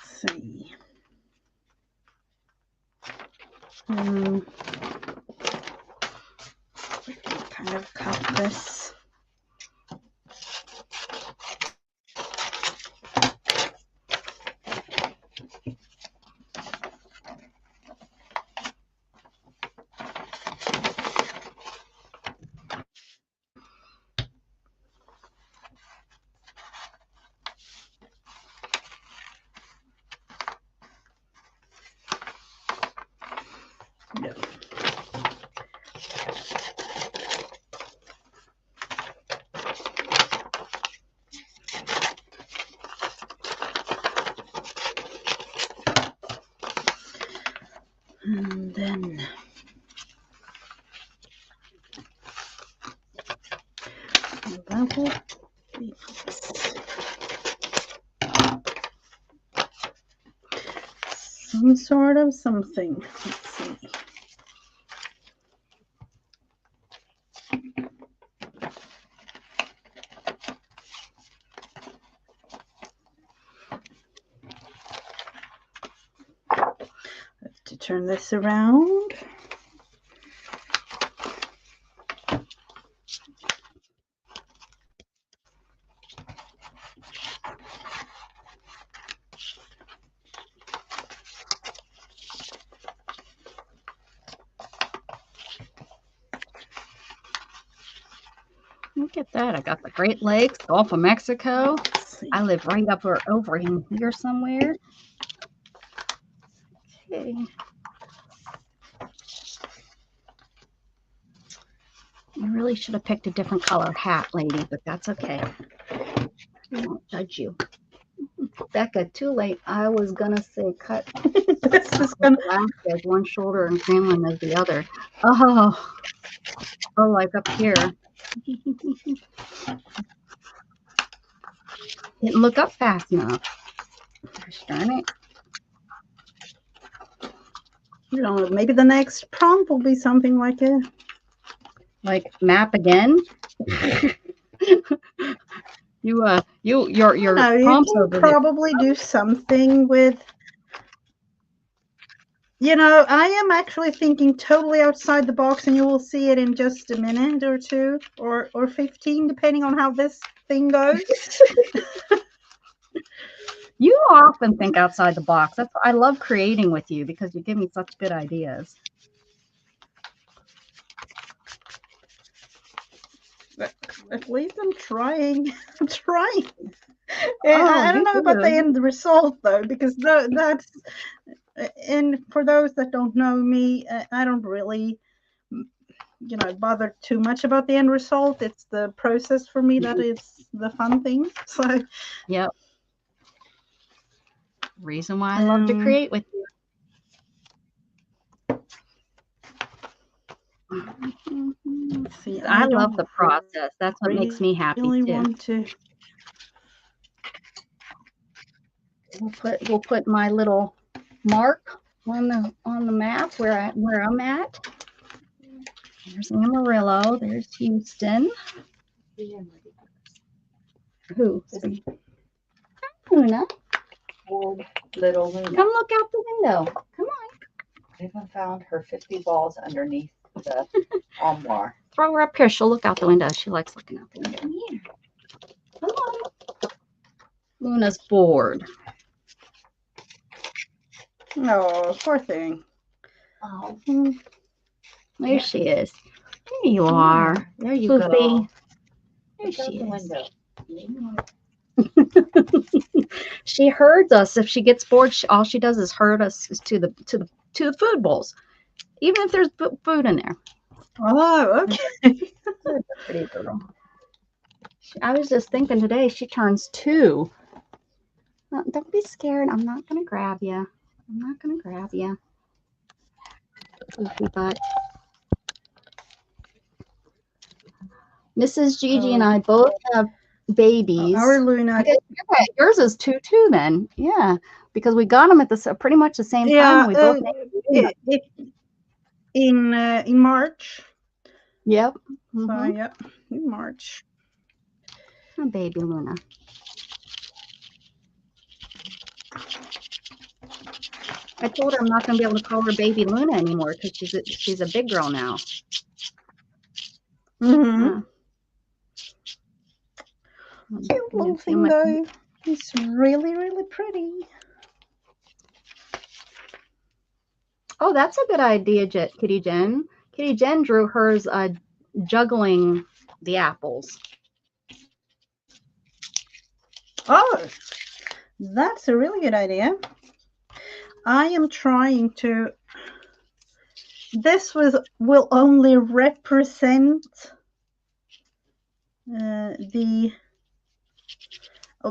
See. Kind of cut this. No. And then that will be some sort of something. Let's see. To turn this around. Look at that. I got the Great Lakes, Gulf of Mexico. I live right up or over in here somewhere. Okay. You really should have picked a different color hat, lady, but that's okay. I won't judge you. Becca, too late. I was gonna say cut This is gonna. as one shoulder and Greenland as the other. Oh, like up here. Didn't look up fast enough. Gosh darn it. You know, maybe the next prompt will be something like a map again. your prompts you can probably do something with. You know, I am actually thinking totally outside the box, and you will see it in just a minute or two, or 15, depending on how this thing goes. You often think outside the box. I love creating with you because you give me such good ideas. At least I'm trying. I'm trying. I don't know about the end result though, because that's. And for those that don't know me, I don't really, bother too much about the end result. It's the process for me that is the fun thing. So. Yep. Reason why I love to create with you. See, I love the process. That's what makes me happy too. We'll put my little mark on the map where I'm at. There's Amarillo. There's Houston. Who? Luna. Little Luna. Come look out the window. Come on. I even found her 50 balls underneath the armoire. Throw her up here. She'll look out the window. She likes looking out the window. Come here. Come on. Luna's bored. Oh, poor thing. Oh. There she is. There you are. There you Poopy. go. There she is. Window. She herds us. If she gets bored, all she does is herd us to the food bowls, even if there's food in there. Oh, okay. Pretty girl. I was just thinking today she turns 2. Don't be scared. I'm not gonna grab you. I'm not gonna grab you. Goofy butt. Mrs. Gigi and I both have babies. Our Luna. Yours is 2 too, then. Yeah, because we got them at pretty much the same time. We both in March. Yep. So yep, in March. Oh, baby Luna. I told her I'm not going to be able to call her baby Luna anymore because she's a big girl now. Cute little thing though. It's really, really pretty. Oh, that's a good idea, Kitty Jen. Kitty Jen drew hers juggling the apples. Oh, that's a really good idea. I am trying to. This will only represent the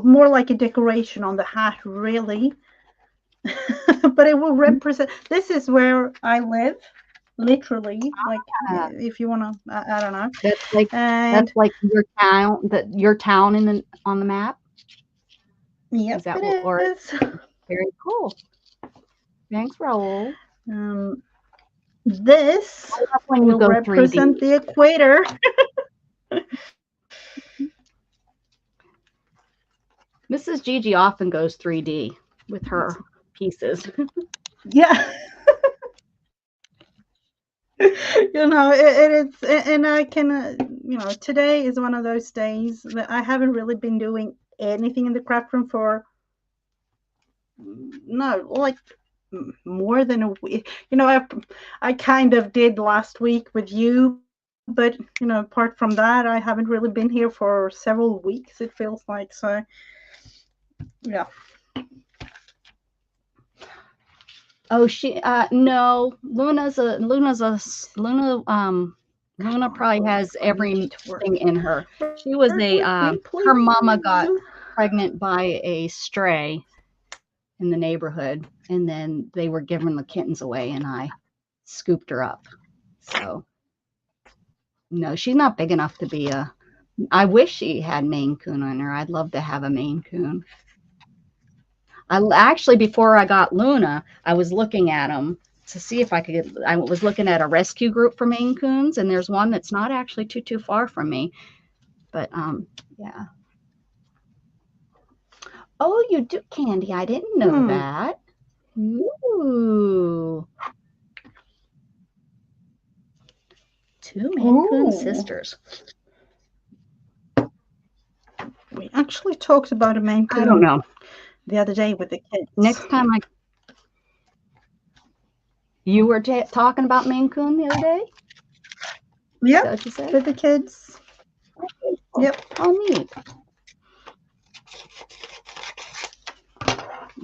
more like a decoration on the hat, really. But it will represent. This is where I live, literally. Like, if you want to, I don't know. That's like your town. Your town on the map. Yes, it is. Very cool. Thanks, Raul. This will represent 3D. The equator. Mrs. Gigi often goes 3D with her pieces. Yeah. It's, and I can, today is one of those days that I haven't really been doing anything in the craft room for, more than a week. I kind of did last week with you, but, apart from that, I haven't really been here for several weeks, it feels like. So, yeah. Oh, no, Luna probably has everything in her. She was her mama got pregnant by a stray, in the neighborhood, and then they were giving the kittens away, and I scooped her up. So no, she's not big enough to be a. I wish she had Maine Coon on her. I'd love to have a Maine Coon. I actually, before I got Luna, I was looking at them to see if I could. I was looking at a rescue group for Maine Coons, and there's one that's not actually too far from me. But yeah. Oh, you do, Candy. I didn't know that. Ooh. 2 Maine Coon sisters. We actually talked about a Maine Coon. I don't know. The other day with the kids. Next time you were talking about Maine Coon the other day? Yeah, what you said? with the kids. Oh, yep. Oh, neat.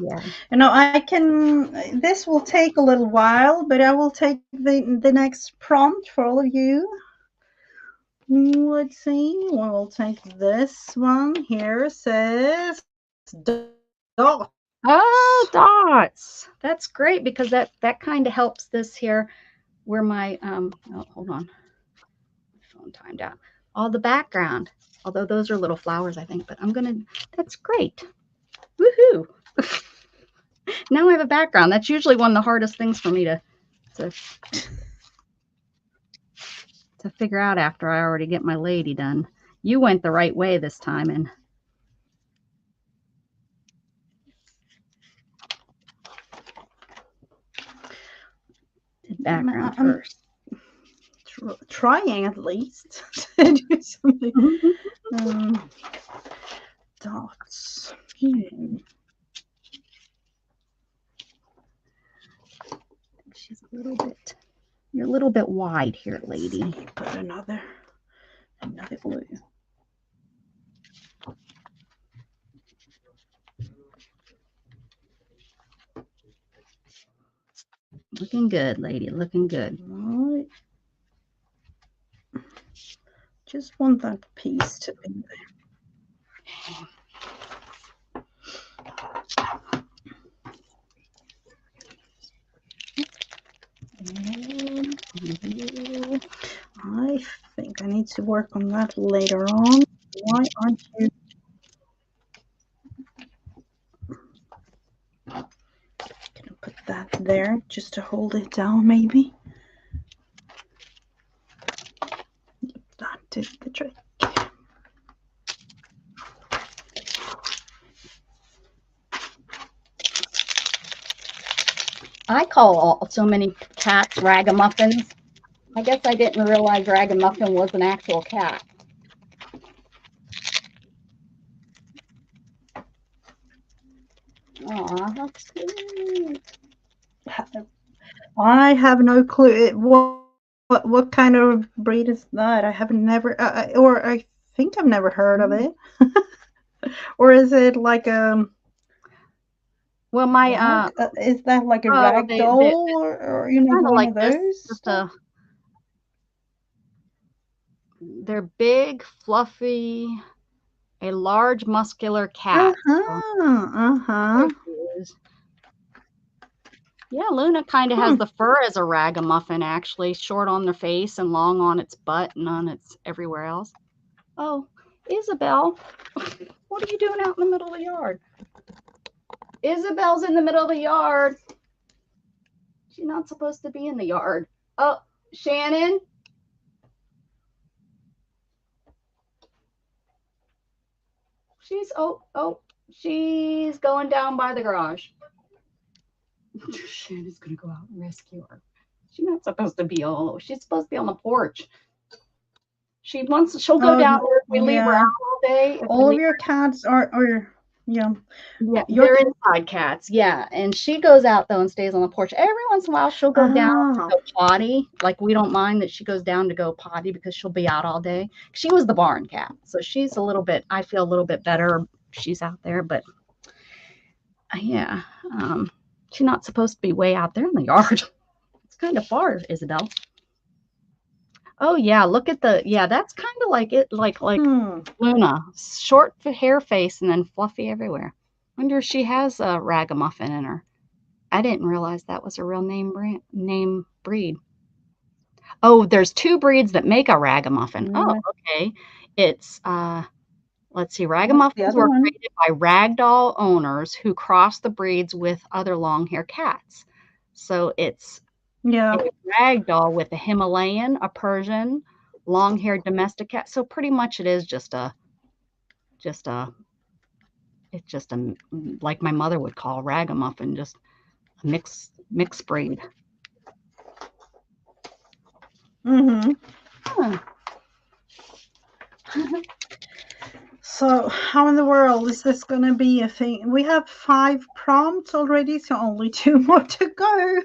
Yeah. I can, this will take a little while, but I will take the next prompt for all of you. Let's see, we'll take this one here. It says dots. Oh, dots. That's great, because that kind of helps this here where my oh, hold on. My phone timed out. All the background. Although those are little flowers, I think, but that's great. Woohoo. Now I have a background. That's usually one of the hardest things for me to figure out after I already get my lady done. You went the right way this time, and did background first. Trying at least to do something. Dots. She's a little bit. You're a little bit wide here, lady. Put another blue. Looking good, lady. Looking good. All right. Just want that piece to be there. I think I need to work on that later on. Why aren't you? Gonna put that there just to hold it down, maybe. That did the trick. I call so many cats ragamuffins. I guess I didn't realize ragamuffin was an actual cat. Aw, how sweet. I have no clue. What kind of breed is that? I have never, or I think I've never heard of it. Or is it like well, my is that like a rag doll or one like of those? Just they're big, fluffy, a large muscular cat. Yeah, Luna kind of has the fur as a ragamuffin, actually, short on the face and long on its butt and on its everywhere else. Oh, Isabel, what are you doing out in the middle of the yard? Isabel's in the middle of the yard. She's not supposed to be in the yard. Oh, Shannon. She's going down by the garage. Shannon's gonna go out and rescue her. She's not supposed to be she's supposed to be on the porch. She'll go down there if we leave her out all day. All of your cats are yeah, they're inside cats. Yeah, and she goes out though and stays on the porch. Every once in a while she'll go down to go potty. Like, we don't mind that she goes down to go potty because she'll be out all day. She was the barn cat, so she's a little bit. I feel a little bit better. She's out there, but yeah, she's not supposed to be way out there in the yard. It's kind of far, Isabel. Oh yeah, look at that's kind of like it, like Luna, short hair face and then fluffy everywhere. Wonder if she has a ragamuffin in her. I didn't realize that was a real name breed. Oh, there's 2 breeds that make a ragamuffin. Oh, okay. It's let's see, What's the ragamuffins other were one? created by ragdoll owners who crossed the breeds with other long-hair cats. So it's Yeah. a ragdoll with a Himalayan, a Persian, long-haired domestic cat. So pretty much it is just a like my mother would call ragamuffin, just a mixed breed. Mm-hmm. Huh. So how in the world is this going to be a thing? We have 5 prompts already, so only 2 more to go.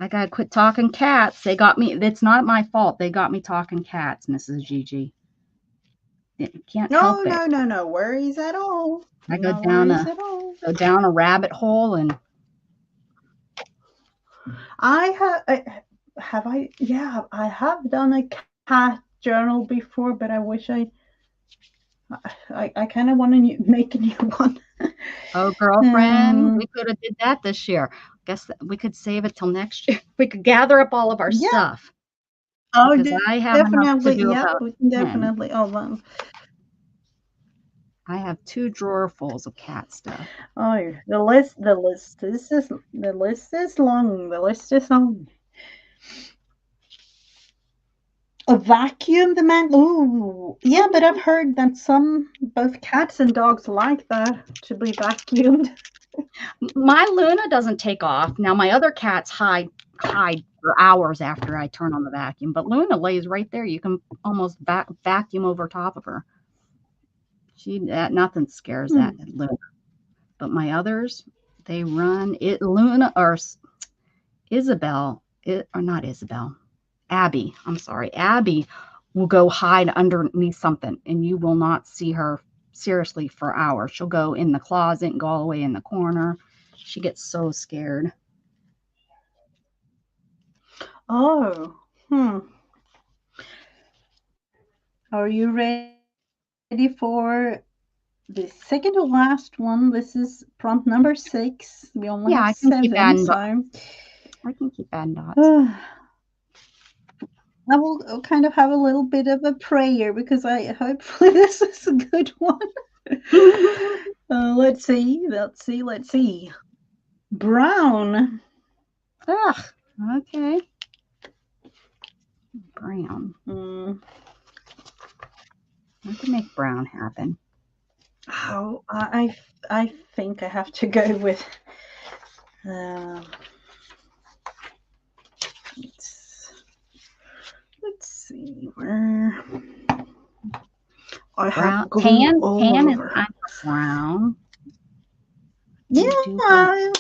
I gotta quit talking cats. They got me. It's not my fault. They got me talking cats, Mrs. Gigi. Can't help it. No worries at all. I go No down worries at all. go down a rabbit hole and I have done a cat journal before, but I wish I kind of want to make a new one. oh, girlfriend, we could have did that this year. Guess we could save it till next year. We could gather up all of our stuff. Oh, because I have enough to definitely. do Yeah, about we can 10. definitely. Oh, well. I have 2 drawerfuls of cat stuff. Oh, the list is long. The list is long. A vacuum, the man. Ooh, yeah, but I've heard that both cats and dogs like that to be vacuumed. My Luna doesn't take off. Now my other cats hide for hours after I turn on the vacuum, but Luna lays right there. You can almost vacuum over top of her. Nothing scares that Luna. But my others, they run. Luna or Isabel, or not Isabel, Abby. I'm sorry, Abby will go hide underneath something, and you will not see her seriously for hours. She'll go in the closet and go all the way in the corner. She gets so scared. Oh, Are you ready for the second to last one? This is prompt number 6. We only have 7, so I can keep adding dots. I will kind of have a little bit of a prayer because hopefully this is a good one. Let's see. Brown. Ugh. Okay. Brown. I can make brown happen. Oh, I think I have to go with. Let's see where. I have tan is kind of brown. Yeah,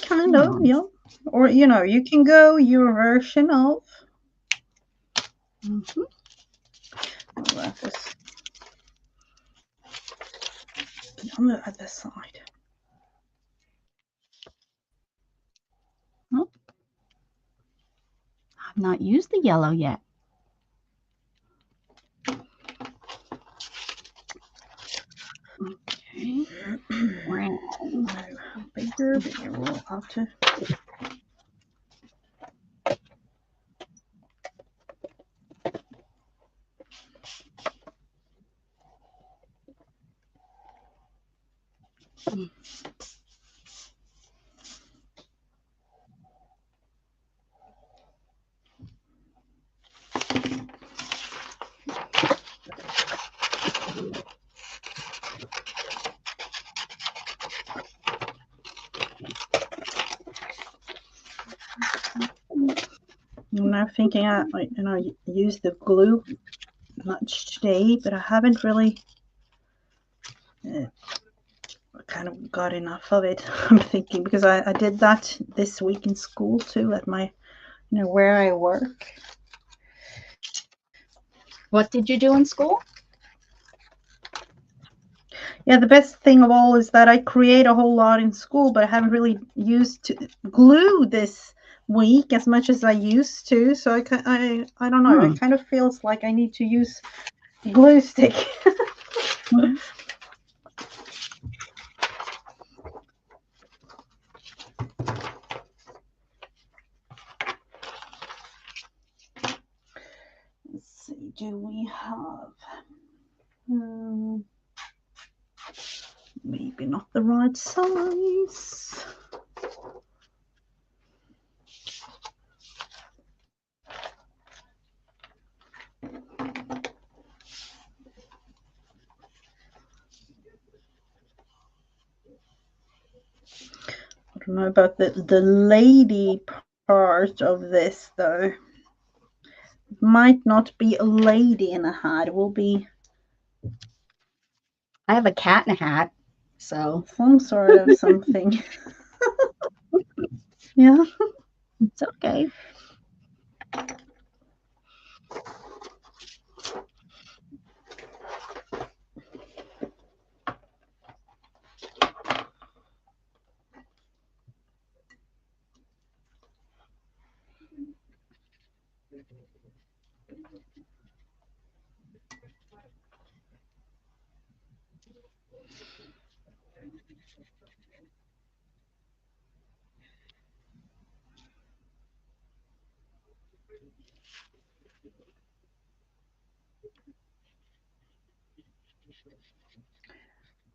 kind of, yeah. Or you can go your version of. On the other side. Oh. I've not used the yellow yet. Okay. Brown. Bigger. We'll have to. I'm now thinking I used the glue much today, but I haven't really kind of got enough of it. I'm thinking because I did that this week in school too at my where I work. What did you do in school? Yeah, the best thing of all is that I create a whole lot in school, but I haven't really used glue this week as much as I used to. So I don't know. It kind of feels like I need to use glue stick. Mhm. Let's see, do we have maybe not the right size? I don't know about the lady part of this though. It might not be a lady in a hat. It will be I have a cat in a hat, so some sort of something. Yeah. it's okay.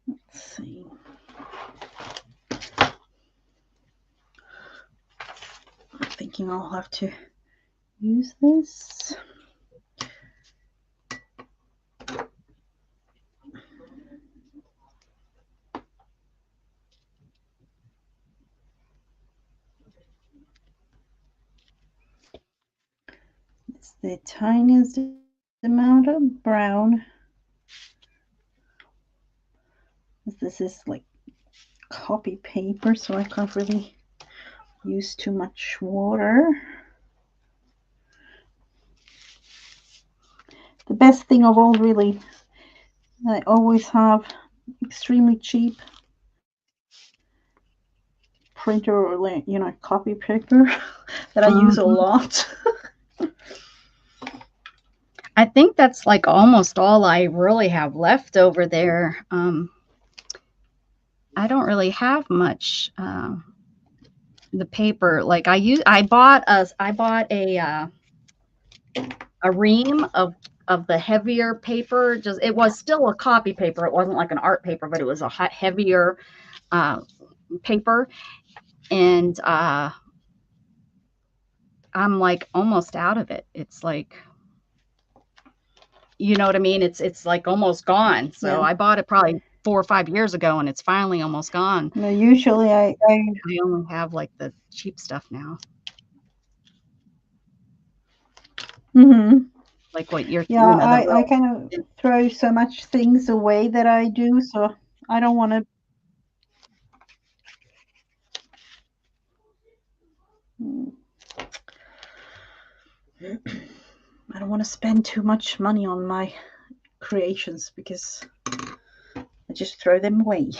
Let's see. I'm thinking I'll have to use this. It's the tiniest amount of brown. This is like copy paper, so I can't really use too much water. The best thing of all, really, I always have extremely cheap printer or, you know, copy paper that I use a lot. I think that's like almost all I really have left over there. I don't really have much. The paper, like I bought a ream of the heavier paper. Just it was still a copy paper. It wasn't like an art paper, but it was a heavier paper, and I'm like almost out of it. It's like, you know what I mean? It's like almost gone. So Yeah. I bought it probably 4 or 5 years ago, and it's finally almost gone. No, usually I I only have like the cheap stuff now, like what you're, yeah, you know, the I real. kind of throw so much things away that I do, so I don't want to. I don't want to spend too much money on my creations because I just throw them away.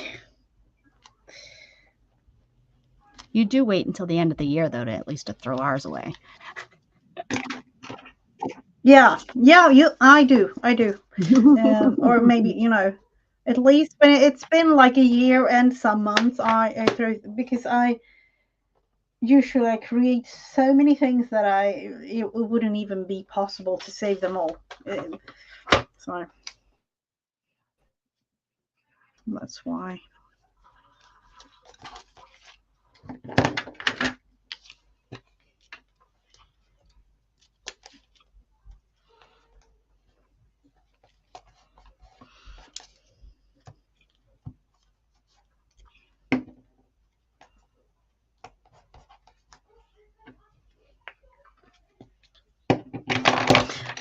You do wait until the end of the year though to at least to throw ours away. Yeah, I do, or maybe, you know, at least when it's been like a year and some months, I throw, because I usually I create so many things that it wouldn't even be possible to save them all. So that's why.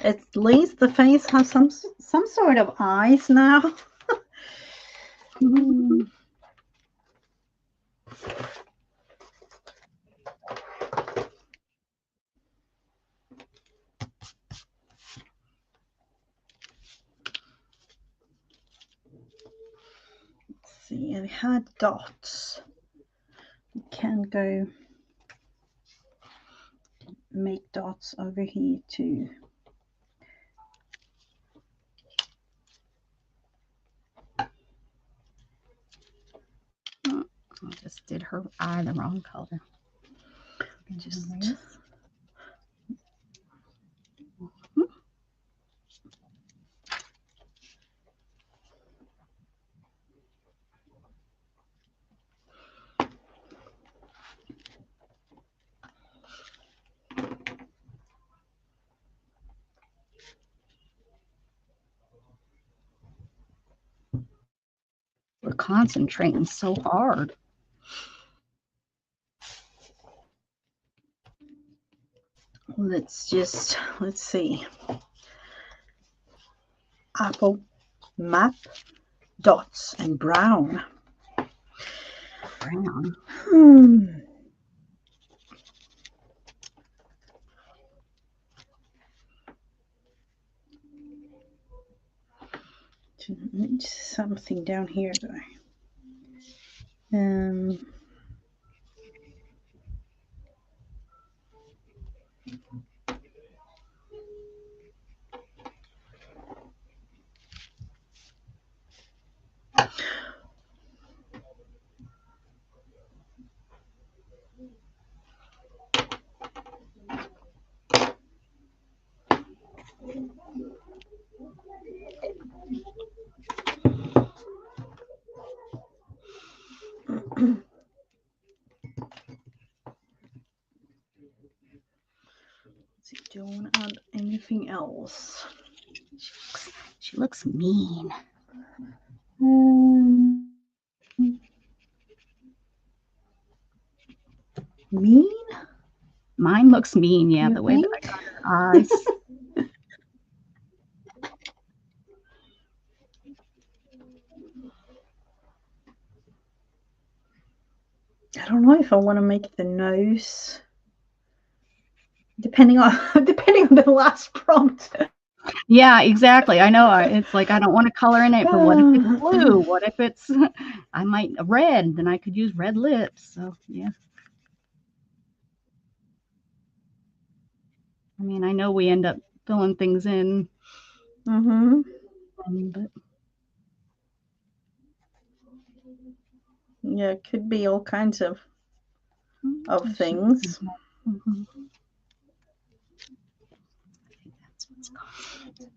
At least the face has some sort of eyes now. Let's see, it had dots. We can go make dots over here too. eye the wrong color. Just We're concentrating so hard. let's see. Apple, map, dots, and brown. Brown. Something down here though. Do you want to add anything else? She looks mean. Mean? Mine looks mean, yeah, You the way think? that I got her eyes. I don't know if I want to make the nose. Depending on the last prompt. Yeah, exactly. I know. It's like I don't want to color in it, but what if it's blue? What if it's I might red? Then I could use red lips. So yeah. I mean, I know we end up filling things in, but yeah, it could be all kinds of things. I think that's what's causing it.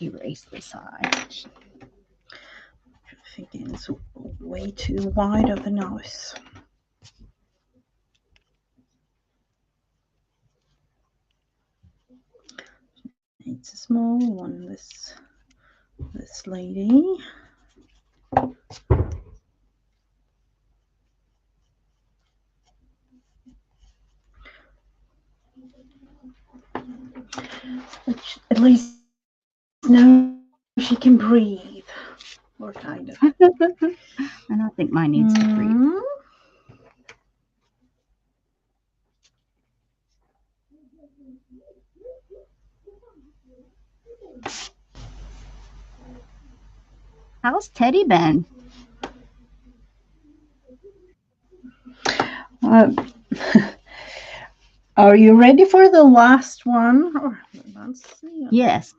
Erase this eye. I'm thinking it's way too wide of a nose. It's a small one. This lady. At least now she can breathe, or kind of. And I think mine needs to breathe. How's Teddy been? Are you ready for the last one? Or let's see. Yes.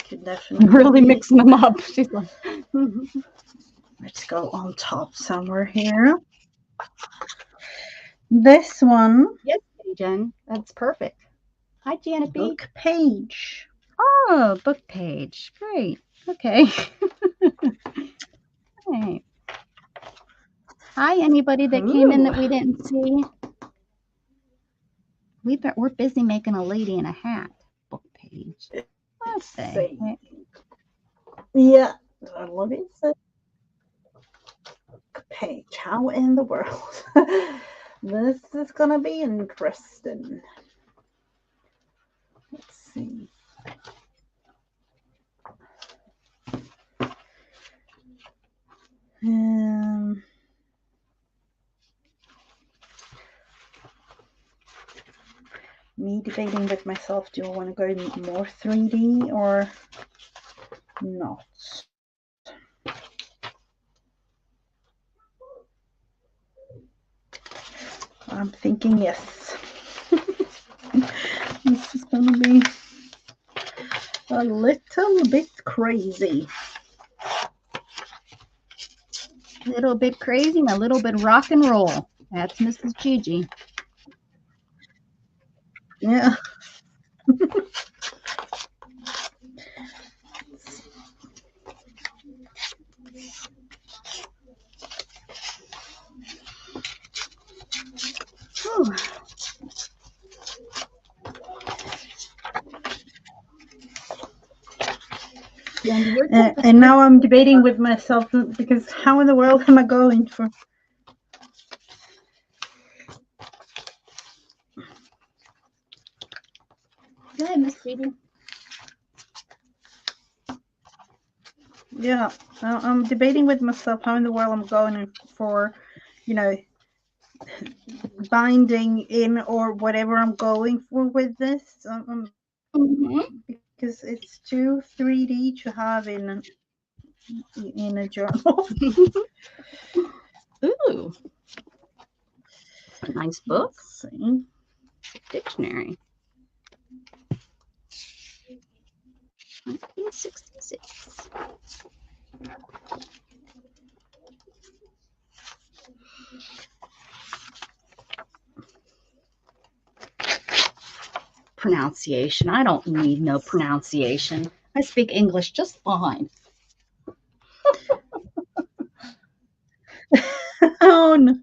Could definitely Really mixing them up. She's like, let's go on top somewhere here. This one. yes, Jen. That's perfect. Hi, Janet B. Book page. Oh, book page. Great. Okay. Right. Hi, anybody that came in that we didn't see. We're busy making a lady in a hat book page. Let's see. Yeah, I love it. Book page. How in the world? This is gonna be interesting. Let's see. Me debating with myself, do I want to go more 3D or not? I'm thinking yes. this is gonna be a little bit crazy. A little bit crazy and a little bit rock and roll. That's Mrs. Gigi. Yeah. Whew. And now I'm debating with myself because how in the world am I going for? Go ahead, Miss Gigi. Yeah, I'm debating with myself how in the world I'm going for, you know, binding in or whatever I'm going for with this. Because it's too 3D to have in a journal. Ooh, a nice book. Let's see. Dictionary. 1966. Pronunciation. I don't need no pronunciation. I speak English just fine. Oh no.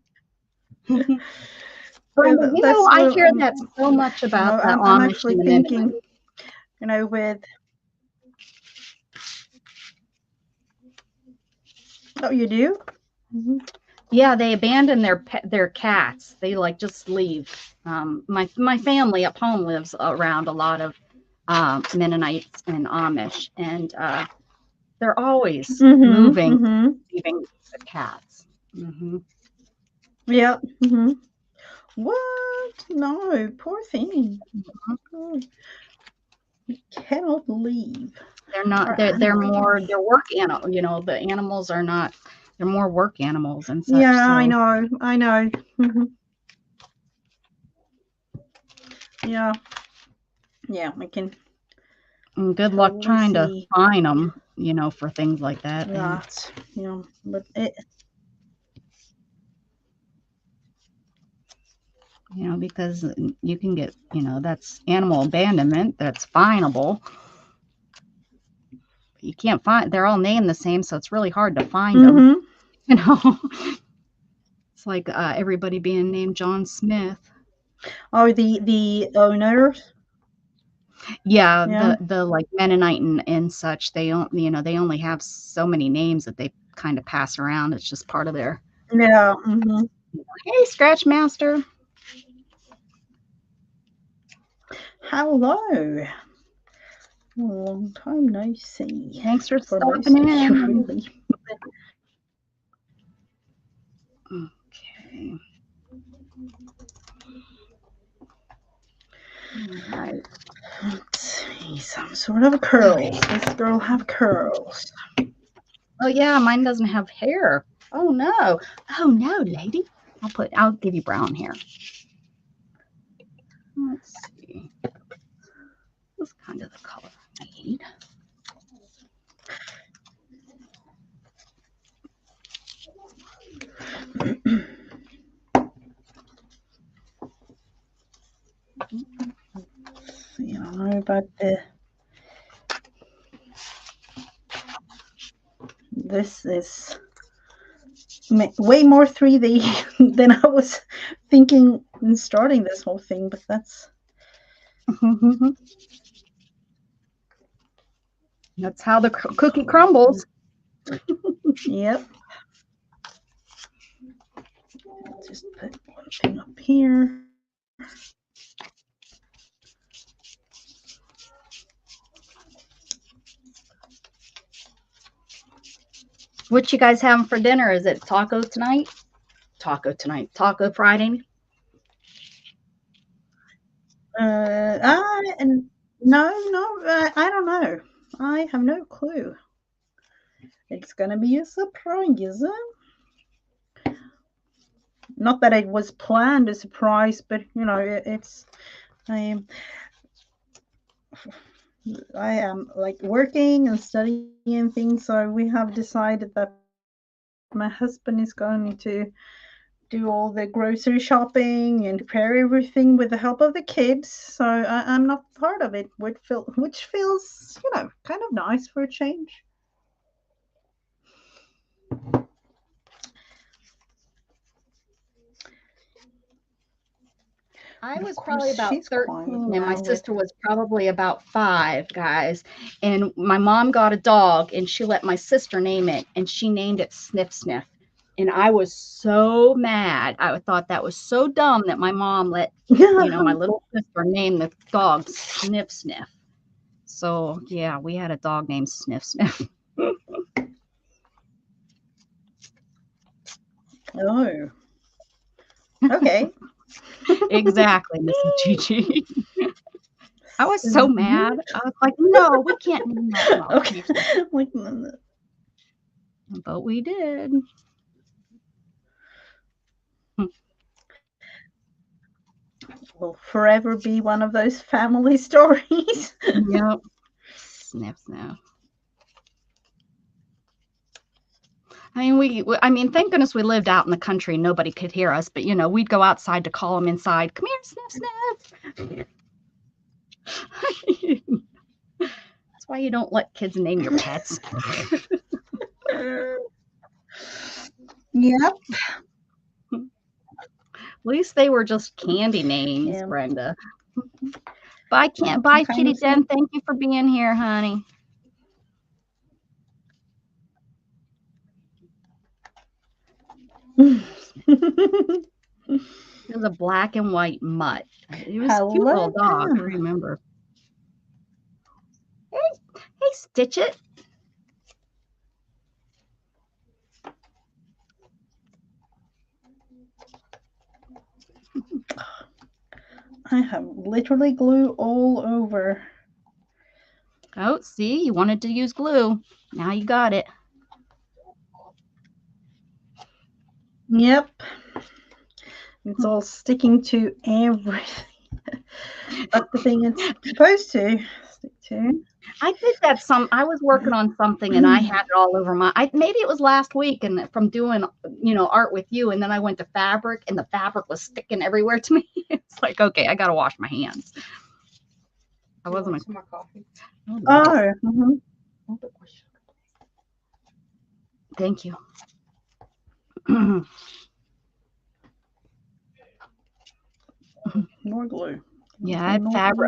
Brenda, you know, I hear that so much about the I'm Amish actually and the thinking, Mennonite. you know, with. Oh, you do? Mm-hmm. Yeah, they abandon their cats. They like just leave. My family up home lives around a lot of Mennonites and Amish, and they're always moving, leaving the cats. Yeah. What? No, poor thing. Oh, you cannot leave. They're not. They're more. They're work animal. You know, the animals are not. They're more work animals and such. Yeah, so. I know. Yeah, I can. And good luck trying to see. find them, you know, for things like that. That, you know, but it. You know, because you can get, you know, that's animal abandonment. That's fineable. You can't find. They're all named the same, so it's really hard to find them. You know, it's like everybody being named John Smith. Oh, the owners. Yeah, the like Mennonite and such. They don't, you know, they only have so many names that they kind of pass around. It's just part of their. Yeah. Hey, Scratch Master. Hello. Long time no see. Thanks for stopping in. Really. Okay. All right. Let's see, some sort of curls. This girl have curls. Oh yeah, mine doesn't have hair. Oh no. Oh no, lady. I'll give you brown hair. Let's see. This is kind of the color I need. I don't know about the. This is way more 3D than I was thinking in starting this whole thing, but that's. That's how the cookie crumbles. Yep. Just put one thing up here. What you guys having for dinner? Is it tacos tonight? Taco tonight. Taco Friday? No, I don't know. I have no clue. It's gonna be a surprise. Not that it was planned a surprise, but you know, it's. I am like working and studying things, so we have decided that my husband is going to do all the grocery shopping and prepare everything with the help of the kids. So I'm not part of it, which feels, kind of nice for a change. I But of was course, probably about she's quiet 13 and my now with sister was probably about 5, guys. And my mom got a dog and she let my sister name it and she named it Sniff Sniff. And I was so mad. I thought that was so dumb that my mom let, my little sister name the dog Sniff Sniff. So, yeah, we had a dog named Sniff Sniff. Oh. Okay. Exactly, Mrs. Gigi. I was so mad. I was like, no, we can't name that dog. Okay. Like, but we did. will forever be one of those family stories. Yep. Sniff, sniff. I mean, thank goodness we lived out in the country. Nobody could hear us, but we'd go outside to call them inside. Come here, sniff, sniff. That's why you don't let kids name your pets. Yep. At least they were just candy names, Yeah. Brenda. Bye, Kitty Den. Thank you for being here, honey. It was a black and white mutt. It was a cute little dog. I remember. Hey, Stitch It. I have literally glue all over. Oh, see, you wanted to use glue. Now you got it. Yep. It's all sticking to everything. But the thing it's supposed to stick to. I did that I was working on something and I had it all over maybe it was last week and from doing, art with you. And then I went to fabric and the fabric was sticking everywhere to me. It's like, okay, I got to wash my hands. I wasn't some more coffee. Oh, nice. Mm-hmm. Thank you. More glue. Yeah, I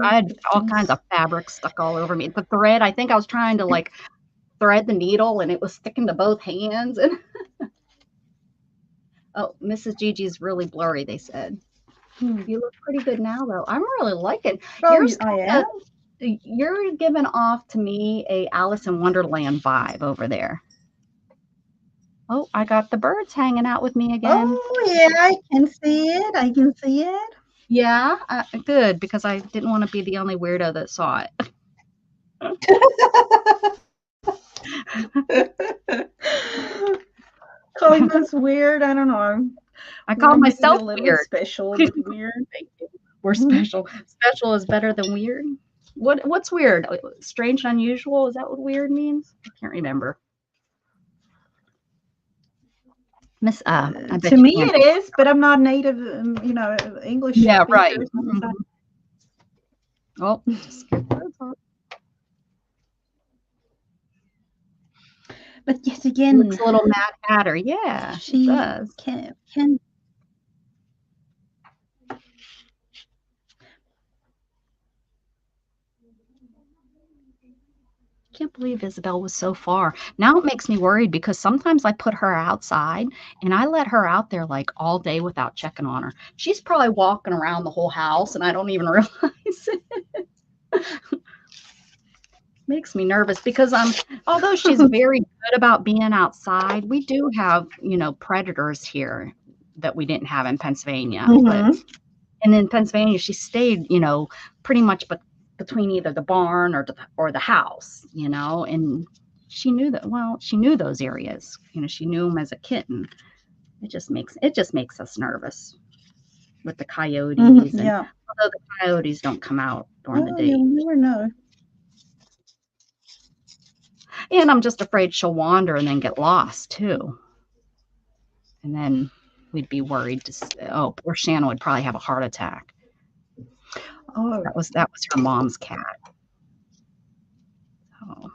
had all kinds of fabric stuck all over me. The thread, I think I was trying to thread the needle and it was sticking to both hands. And oh, Mrs. Gigi's really blurry, they said. You look pretty good now, though. I'm really liking. You're giving off to me a Alice in Wonderland vibe over there. Oh, I got the birds hanging out with me again. Oh, yeah, I can see it. Yeah, good, because I didn't want to be the only weirdo that saw it. Calling us weird, I don't know. I call myself weird. Special, but weird. Thank you. We're special. Special is better than weird. What's weird? Strange and unusual? Is that what weird means? I can't remember. Miss, I bet to me it is, but I'm not native, English. Yeah, right. Oh, just but yes, again, looks a little Mad Hatter. Yeah, she does. Can. I can't believe Isabel was so far. Now it makes me worried because sometimes I put her outside and I let her out there all day without checking on her. She's probably walking around the whole house and I don't even realize it. Makes me nervous because although she's very good about being outside, we do have, predators here that we didn't have in Pennsylvania. Mm-hmm. And in Pennsylvania, she stayed, pretty much between either the barn or the house, and she knew that. Well, she knew those areas. She knew them as a kitten. It just makes us nervous with the coyotes. Yeah. Although the coyotes don't come out during the Oh, day. you'll never know. And I'm just afraid she'll wander and then get lost too. And then we'd be worried oh, poor Shannon would probably have a heart attack. Oh, That was her mom's cat. Oh.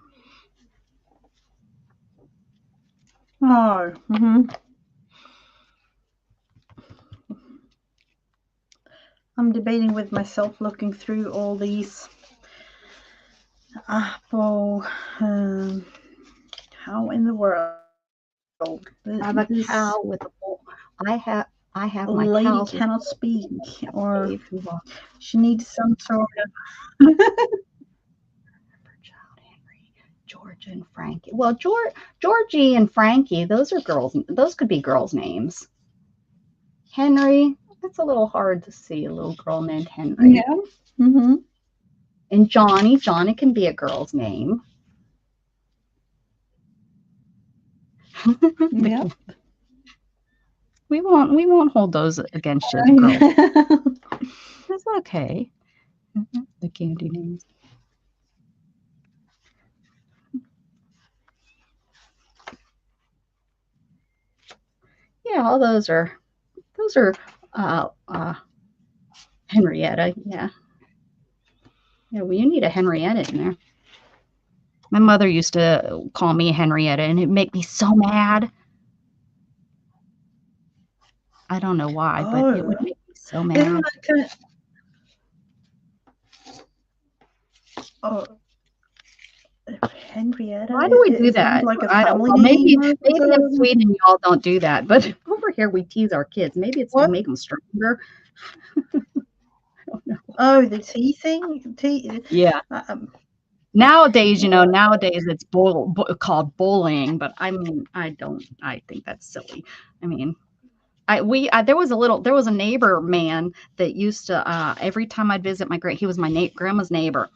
oh. I'm debating with myself, looking through all these apple. How in the world? I have a cow with a bowl. I have my lady cows cannot speak, or with a she needs some sort of. child, Henry, Georgia, and Frankie. Well, Georgie and Frankie, those are girls. Those could be girls' names. Henry, that's a little hard to see. A little girl named Henry. Yeah. And Johnny can be a girl's name. Yeah. We won't hold those against you, girls. That's okay. The candy names. Yeah, all those are Henrietta. Yeah. Yeah, well, you need a Henrietta in there. My mother used to call me Henrietta, and it'd make me so mad. I don't know why, but it would make me so mad. Isn't that kind of, Henrietta? Why do we do that? Like a I don't family know. Maybe name in Sweden y'all don't do that, but over here we tease our kids. Maybe it's to make them stronger. I don't know. Oh, the teasing? Yeah. Nowadays, it's called bullying, but I mean, I think that's silly. I mean, there was a neighbor man that used to, every time I'd visit he was my grandma's neighbor.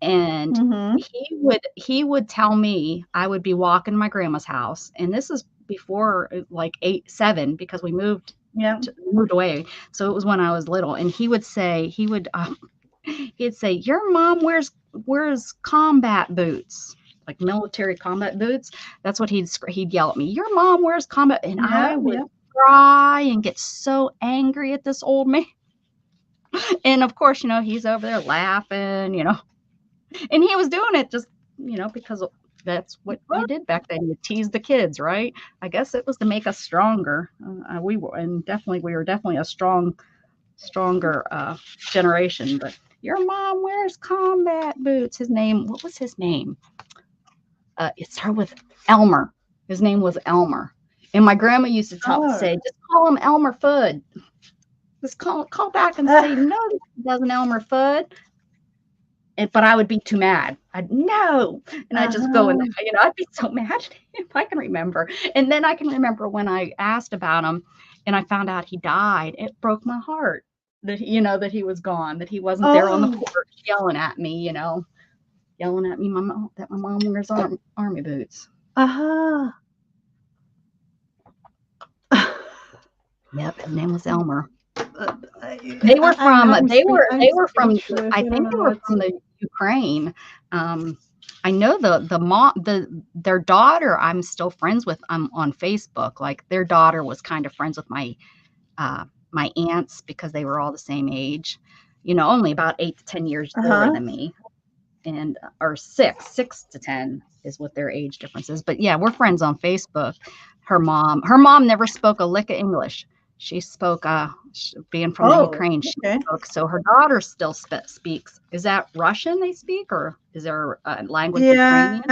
And he would tell me, I would be walking to my grandma's house. And this is before like 7, because we moved away. So it was when I was little. And he'd say, your mom wears combat boots, like military combat boots. That's what he'd yell at me. Your mom wears combat. And I would cry and get so angry at this old man. And of course, he's over there laughing, and he was doing it just, because that's what you did back then. You teased the kids, right? I guess it was to make us stronger. We were definitely a stronger generation. But your mom wears combat boots. What was his name? It started with Elmer. His name was Elmer. And my grandma used to say, just call him Elmer Fudd. Just call back and say, no, this doesn't Elmer Fudd. But I would be too mad. No. And I'd just go and, I'd be so mad if I can remember. And then I can remember when I asked about him and I found out he died. It broke my heart that, that he was gone, that he wasn't there on the porch yelling at me, that my mom wears army boots. Yep, his name was Elmer. They were from the Ukraine. I know their daughter I'm still friends with on Facebook. Like their daughter was kind of friends with my aunts because they were all the same age, only about 8 to 10 years older than me. And or 6 to 10 is what their age difference is. But yeah, we're friends on Facebook. Her mom never spoke a lick of English. She spoke, being from the Ukraine, she spoke. So her daughter still speaks. Is that Russian they speak, or is there a language? Ukrainian?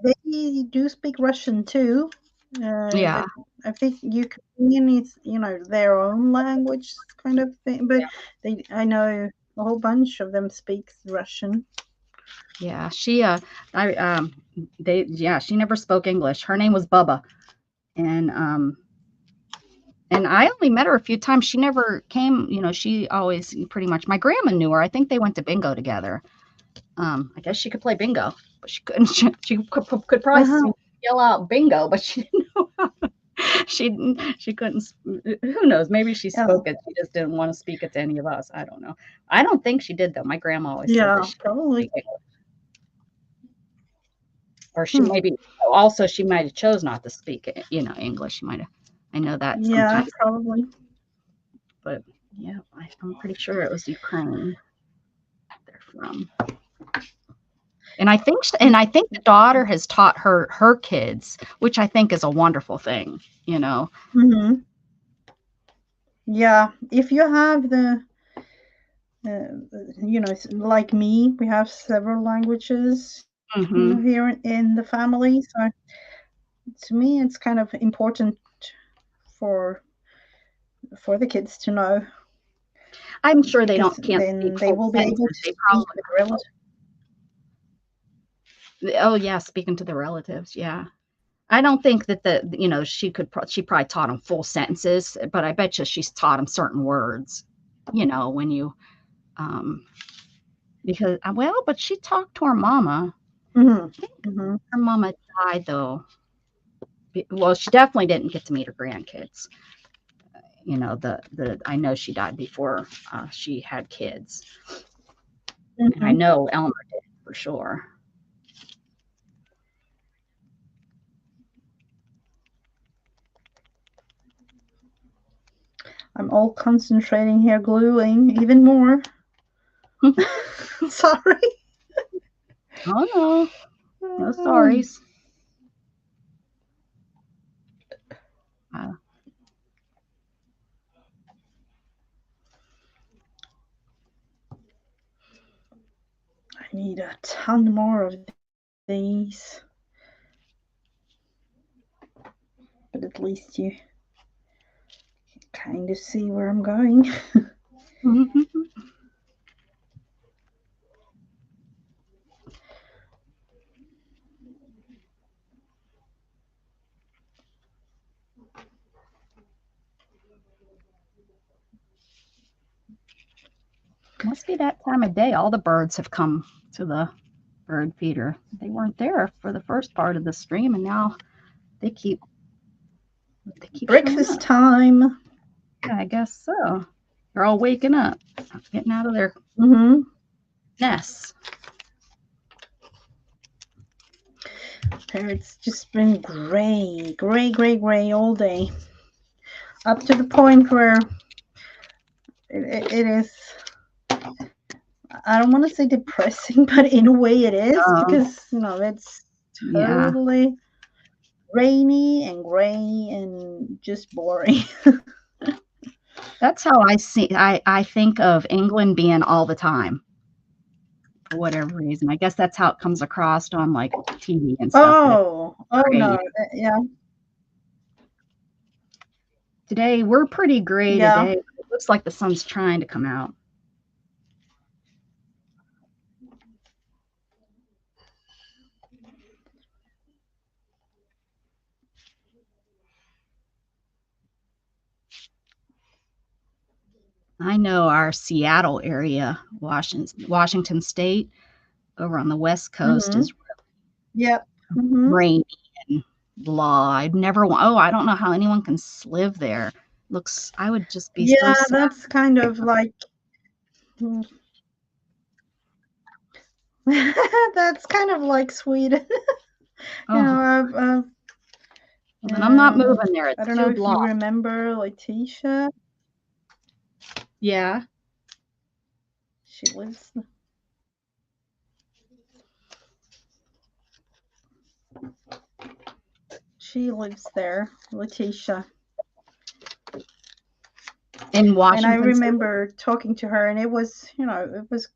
They do speak Russian too. I think Ukrainian is, their own language kind of thing. But I know a whole bunch of them speaks Russian. Yeah, she never spoke English. Her name was Bubba, and I only met her a few times. She never came, she always pretty much, my grandma knew her. I think they went to bingo together. I guess she could play bingo, but she couldn't, she could probably yell out bingo, but she didn't know how. she couldn't. Who knows? Maybe she spoke it. She just didn't want to speak it to any of us. I don't know. I don't think she did though. My grandma always said Yeah, that she probably. speak English. Or she maybe also she might have chose not to speak it, English. She might have. I know that Yeah, sometimes, probably. but yeah, I'm pretty sure it was Ukraine they're from. And I think the daughter has taught her kids, which I think is a wonderful thing, Mm-hmm. Yeah, if you have like me, we have several languages, Mm-hmm. here in the family. So to me, it's kind of important for the kids to know, I'm sure they because can't then speak they full will be able sentences. to They speak with relatives. probably, oh yeah, speaking to the relatives, yeah. I don't think that she probably taught them full sentences, but I bet you she's taught them certain words, when you, um, because, but she talked to her mama. Mm-hmm. Mm-hmm. Her mama died though. Well, she definitely didn't get to meet her grandkids. I know she died before she had kids. And I Mm-hmm. know Elmer did for sure. I'm all concentrating here, gluing even more. Sorry. Oh no, no sorries. Uh, I need a ton more of these, but at least you kind of see where I'm going. Must be that time of day. All the birds have come to the bird feeder. They weren't there for the first part of the stream, and now they keep showing Breakfast up. time. Yeah, I guess so. They're all waking up, getting out of their nests. It's just been gray, gray, gray, gray all day, up to the point where it is. I don't want to say depressing, but in a way it is, because it's totally rainy and gray and just boring. That's how I think of England being all the time, for whatever reason. I guess that's how it comes across on like TV and stuff. Oh no, yeah. Today we're pretty gray Yeah. today. It looks like the sun's trying to come out. I know our Seattle area, Washington State, over on the West Coast is Yep. rainy and blah. I'd never want. Oh, I don't know how anyone can live there. I would just be so sad. That's kind of like. That's kind of like Sweden. Oh. And I'm not moving there. It's I don't know if blocks. you remember Letitia. Yeah. She lives. She lives there, Letitia. In Washington. And I remember talking to her, and it was, it was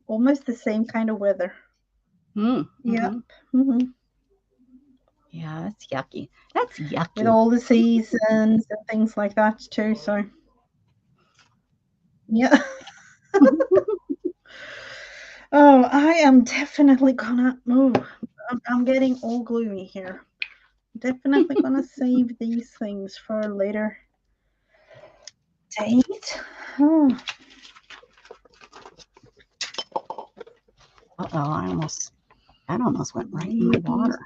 almost the same kind of weather. Yep. Yeah, that's yucky. That's yucky. With all the seasons and things like that too. So, yeah. Oh, I am definitely gonna move. I'm getting all gloomy here. Definitely gonna save these things for a later date. Oh. Uh-oh, that almost went right in the water.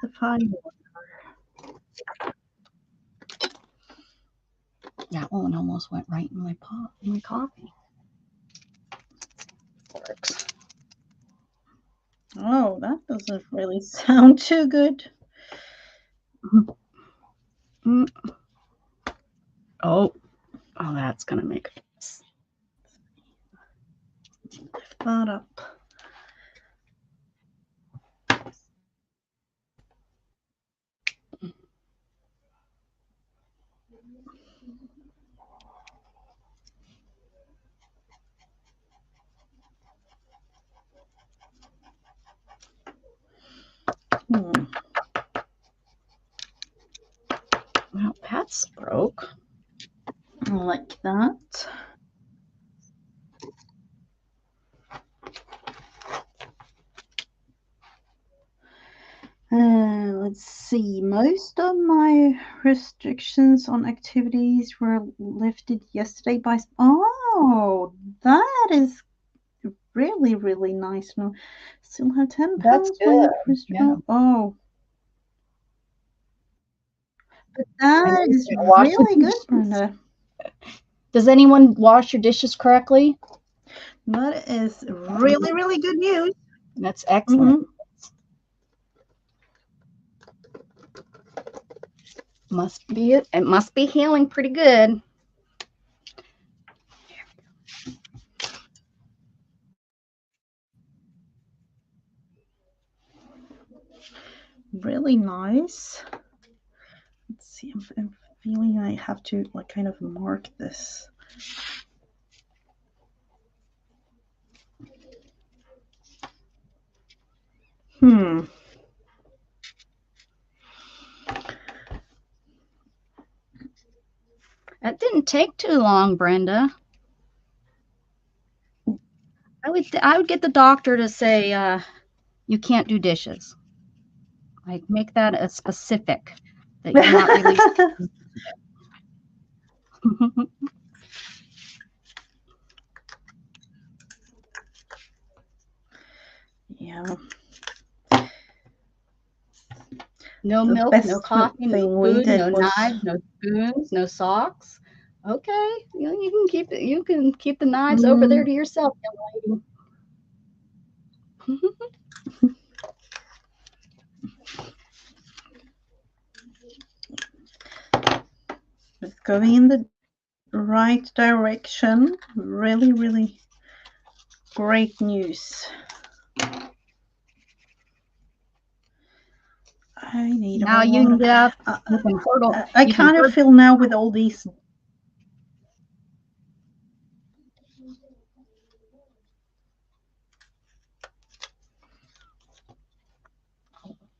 That one almost went right in my pot, in my coffee. Works. Oh, that doesn't really sound too good. Oh, that's gonna make a mess. Lift that up. Well, that's broke. Like that. Let's see. Most of my restrictions on activities were lifted yesterday by. Oh, that is really, really nice. No, still have 10 That's pounds weight good. Yeah. Oh, but that is Wash the really good, dishes. Brenda. Does anyone wash your dishes correctly? That is really, really good news. That's excellent. Must be it. It must be healing pretty good. Really nice. Let's see. I'm feeling I have to like kind of mark this. That didn't take too long, Brenda. I would get the doctor to say you can't do dishes. Like make that a specific that you're not releasing. Yeah. No The milk, best no coffee, no thing we food, did no was- knives, no spoons, no socks. Okay, you can keep it. You can keep the knives over there to yourself, young lady. It's going in the right direction. Really, really great news. I need Now you can get up. I kind of feel now with all these.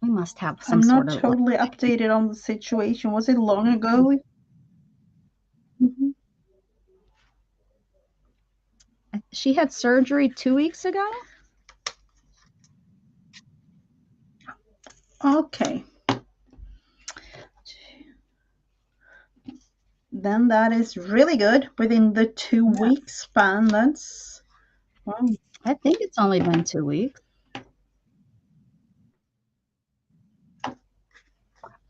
We must have some I'm sort not of. totally updated on the situation. Was it long ago? She had surgery 2 weeks ago. Okay. Then that is really good within the 2-week span. That's wow. I think it's only been 2 weeks.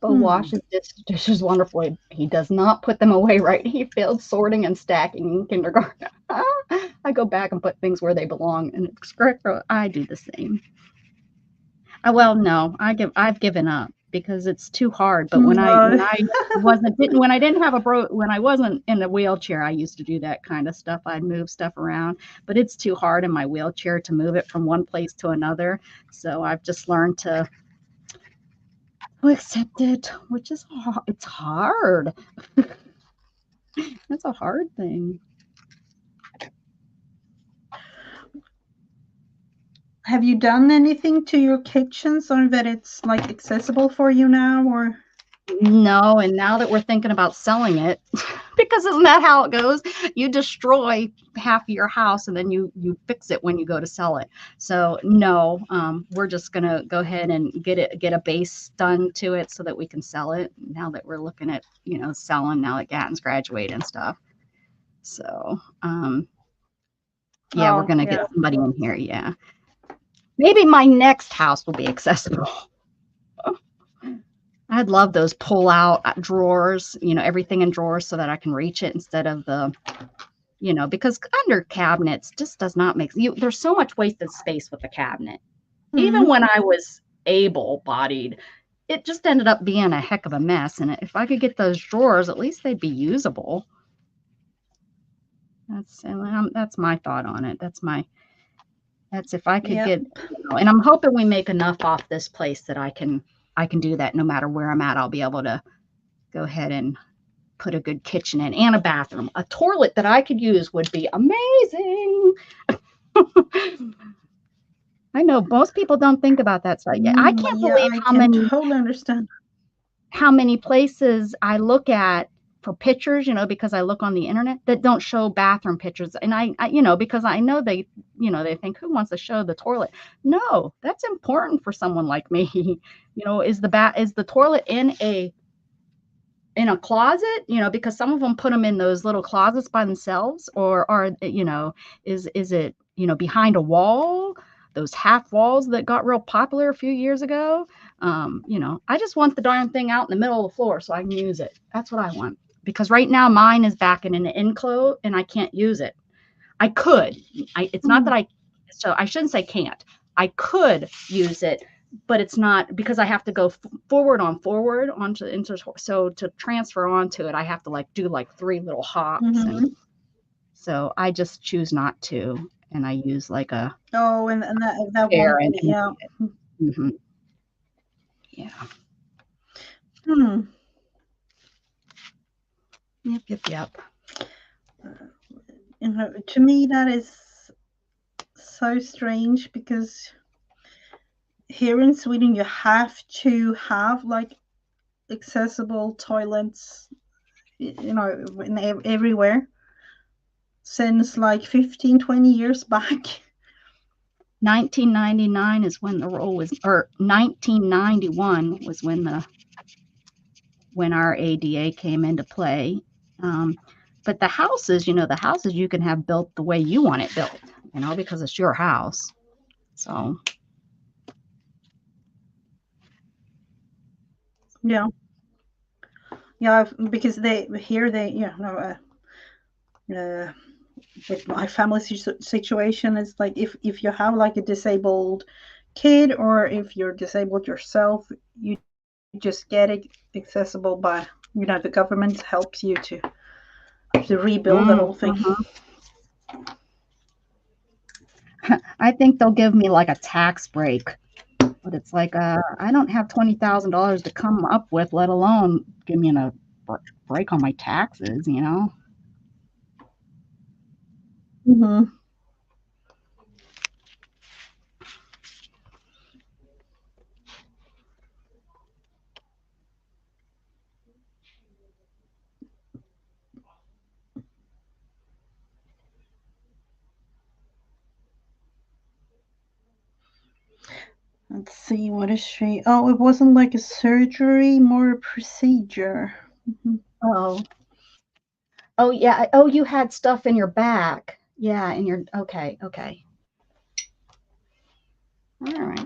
Bo washes dishes wonderfully. He does not put them away right. He failed sorting and stacking in kindergarten. I go back and put things where they belong, and it's great. I do the same. Well, no, I've given up because it's too hard. But when I wasn't in a wheelchair, I used to do that kind of stuff. I'd move stuff around, but it's too hard in my wheelchair to move it from one place to another. So I've just learned to accept it, which is it's hard. That's a hard thing. Have you done anything to your kitchen so that it's like accessible for you now, or? No, and now that we're thinking about selling it, because isn't that how it goes? You destroy half of your house and then you fix it when you go to sell it. So no, we're just gonna go ahead and get a base done to it so that we can sell it. Now that we're looking at selling now that Gatton's graduated and stuff. So yeah, we're gonna get somebody in here. Yeah, maybe my next house will be accessible. I'd love those pull out drawers, you know, everything in drawers so that I can reach it instead of the, you know, because under cabinets just does not make you, there's so much wasted space with the cabinet. Even when I was able-bodied, it just ended up being a heck of a mess. And if I could get those drawers, at least they'd be usable. That's my thought on it. That's if I could get, you know, and I'm hoping we make enough off this place that I can do that no matter where I'm at. I'll be able to go ahead and put a good kitchen in and a bathroom. A toilet that I could use would be amazing. I know most people don't think about that. So I can't believe how many places I look at for pictures, you know, because I look on the internet that don't show bathroom pictures. And I you know, because I know they, you know, they think, who wants to show the toilet? No, that's important for someone like me. You know, is the toilet in a closet, you know, because some of them put them in those little closets by themselves, or you know, is it, you know, behind a wall, those half walls that got real popular a few years ago. You know, I just want the darn thing out in the middle of the floor so I can use it. That's what I want, because right now mine is back in an enclosure and I can't use it. I could, it's not that so I shouldn't say can't. I could use it, but it's not, because I have to go forward onto the so to transfer onto it, I have to like do like 3 little hops. And so I just choose not to, and I use like a and that chair one, Yep. You know, to me that is so strange, because here in Sweden you have to have like accessible toilets, you know, everywhere since like 15-20 years back. 1999 is when the rule was, or 1991 was when our ADA came into play. But the houses, you know, you can have built the way you want it built, you know, because it's your house. So yeah, because they, you know, with my family situation, it's like if you have like a disabled kid, or if you're disabled yourself, you just get it accessible by, you know, the government helps you to rebuild the whole thing. I think they'll give me like a tax break, but it's like I don't have $20,000 to come up with, let alone give me a break on my taxes, you know. Let's see, what is she? Oh, it wasn't like a surgery, more a procedure. Oh yeah. Oh, you had stuff in your back. Yeah, in your, okay. All right.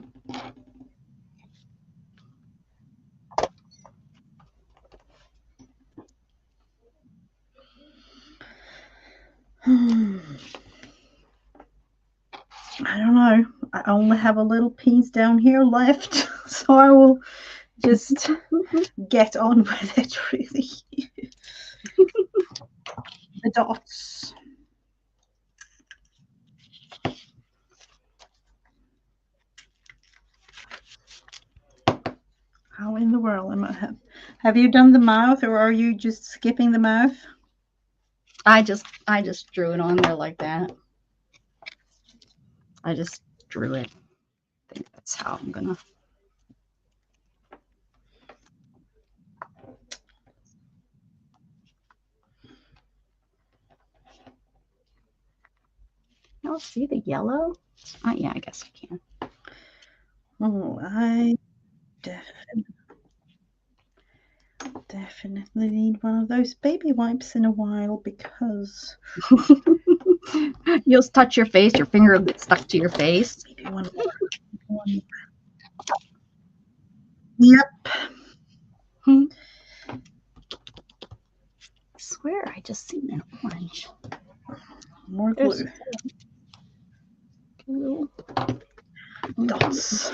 I don't know. I only have a little piece down here left, so I will just get on with it, really. The dots. How in the world am I? Have you done the mouth, or are you just skipping the mouth? I just drew it on there like that. I just drew it. I think that's how I'm gonna. Oh, see the yellow? Yeah, I guess I can. Oh, I definitely need one of those baby wipes in a while, because you'll touch your face, your finger will get stuck to your face. Yep. just seen an orange. More There's glue. blue. Dots.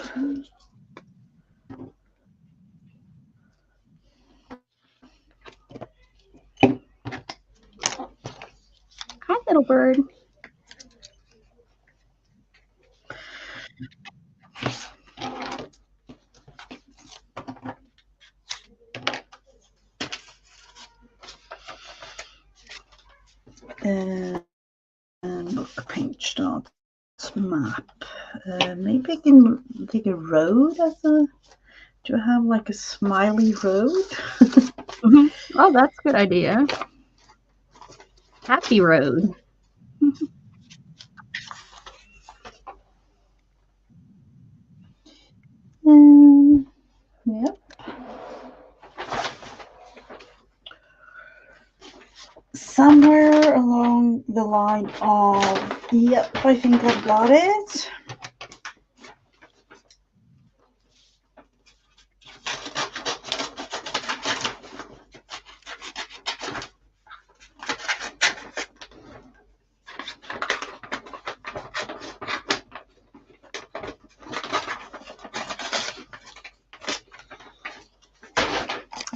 Hi, little bird. Book page dots map. Maybe I can take a road as a. Do I have like a smiley road? Oh, that's a good idea. Happy road. Yep. Somewhere along the line of, yep, I think I've got it.